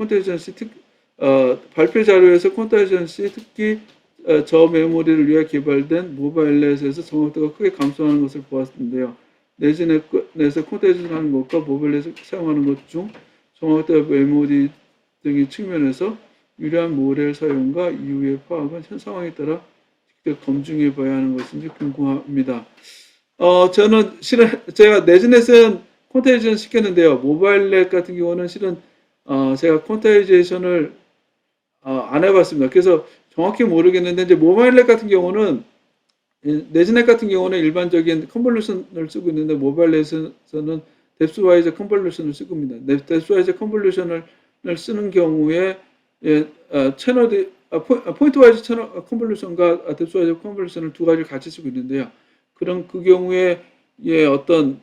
발표 자료에서 퀀타이제이션 특히 저 메모리를 위해 개발된 모바일넷에서 정확도가 크게 감소하는 것을 보았는데요. 내진넷에서 퀀타이제이션 하는 것과 모바일넷에서 사용하는 것 중 정확도 메모리 등의 측면에서 유리한 모델 사용과 이후의 파악은 현 상황에 따라 직접 검증해 봐야 하는 것인지 궁금합니다. 저는 실은 제가 내진넷은 퀀타이제이션 시켰는데요. 모바일넷 같은 경우는 실은 제가 퀀타이제이션을 안 해봤습니다. 그래서 정확히 모르겠는데 이제 모바일 랩 같은 경우는 네즈넷 같은 경우는 일반적인 컨볼루션을 쓰고 있는데 모바일 랩에서는 뎁스와이즈 컨볼루션을 쓰고 있습니다. 뎁스와이즈 컨볼루션을 쓰는 경우에 채널 포인트와이즈 채널 컨볼루션과 뎁스와이즈 컨볼루션을 두 가지를 같이 쓰고 있는데요. 그런 그 경우에 어떤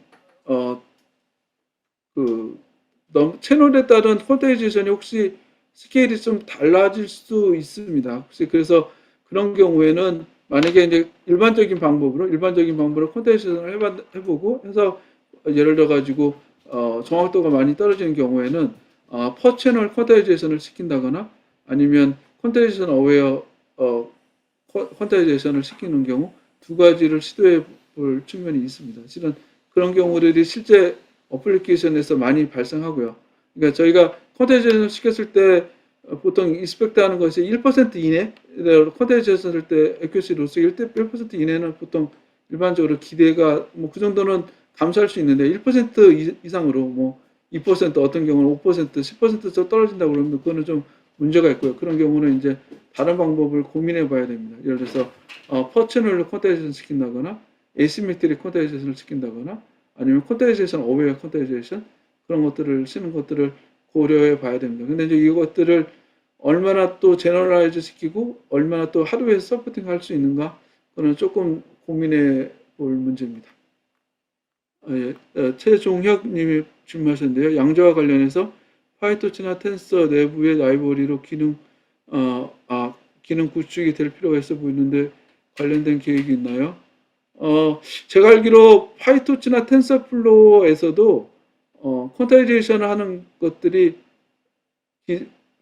채널에 따른 퀀타이제이션이 혹시 스케일이 좀 달라질 수 있습니다. 혹시 그래서 그런 경우에는 만약에 이제 일반적인 방법으로 퀀타이제이션을 해보고 해서 예를 들어 가지고 정확도가 많이 떨어지는 경우에는 퍼 채널 퀀타이제이션을 시킨다거나 아니면 퀀타이제이션 어웨어 퀀타이제이션을 시키는 경우 두 가지를 시도해 볼 측면이 있습니다. 실은 그런 경우들이 실제 어플리케이션에서 많이 발생하고요. 그러니까 저희가 퀀타이제이션을 시켰을 때 보통 익스펙트 하는 것이 1% 이내, 퀀타이제이션 할 때 액큐러시 로스 1% 이내는 보통 일반적으로 기대가 뭐 그 정도는 감수할 수 있는데 1% 이상으로 뭐 2% 어떤 경우는 5%, 10% 떨어진다고 그러면 그거는 좀 문제가 있고요. 그런 경우는 이제 다른 방법을 고민해 봐야 됩니다. 예를 들어서 퍼 채널로 퀀타이제이션 시킨다거나 에시메트릭 퀀타이제이션을 시킨다거나 아니면 퀀타이제이션 어웨어 퀀타이제이션 그런 것들을 쓰는 것들을 고려해 봐야 됩니다. 근데 이제 이것들을 얼마나 또 제너럴라이즈 시키고 얼마나 또 하드웨어에서 서포팅 할 수 있는가 그거는 조금 고민해 볼 문제입니다. 최종혁 님이 질문하셨는데요. 양자와 관련해서 파이토치나 텐서 내부의 라이브러리로 기능 구축이 될 필요가 있어 보이는데 관련된 계획이 있나요? 제가 알기로 파이토치나 텐서플로어에서도 퀀타이제이션을 하는 것들이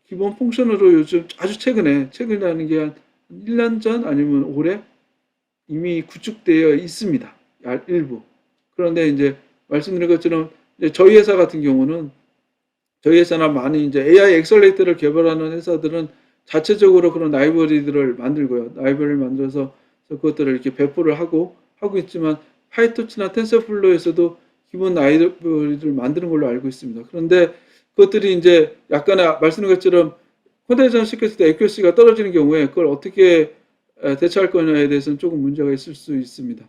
기본 펑션으로 요즘 아주 최근에 하는 게 한 1년 전 아니면 올해 이미 구축되어 있습니다. 일부. 그런데 이제 말씀드린 것처럼 이제 저희 회사 같은 경우는 저희 회사나 많이 이제 AI 엑셀레이터를 개발하는 회사들은 자체적으로 그런 라이브러리들을 만들고요. 라이브러리를 만들어서 그것들을 이렇게 배포를 하고 있지만 파이토치나 텐서플로어에서도 기본 라이브러리를 만드는 걸로 알고 있습니다. 그런데 그것들이 이제 약간의 말씀드린 것처럼 콘텐츠를 시켰을 때 액큐러시가 떨어지는 경우에 그걸 어떻게 대처할 거냐에 대해서는 조금 문제가 있을 수 있습니다.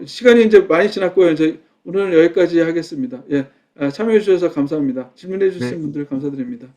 시간이 이제 많이 지났고요. 이제 오늘은 여기까지 하겠습니다. 참여해 주셔서 감사합니다. 질문해 주신 네. 분들 감사드립니다.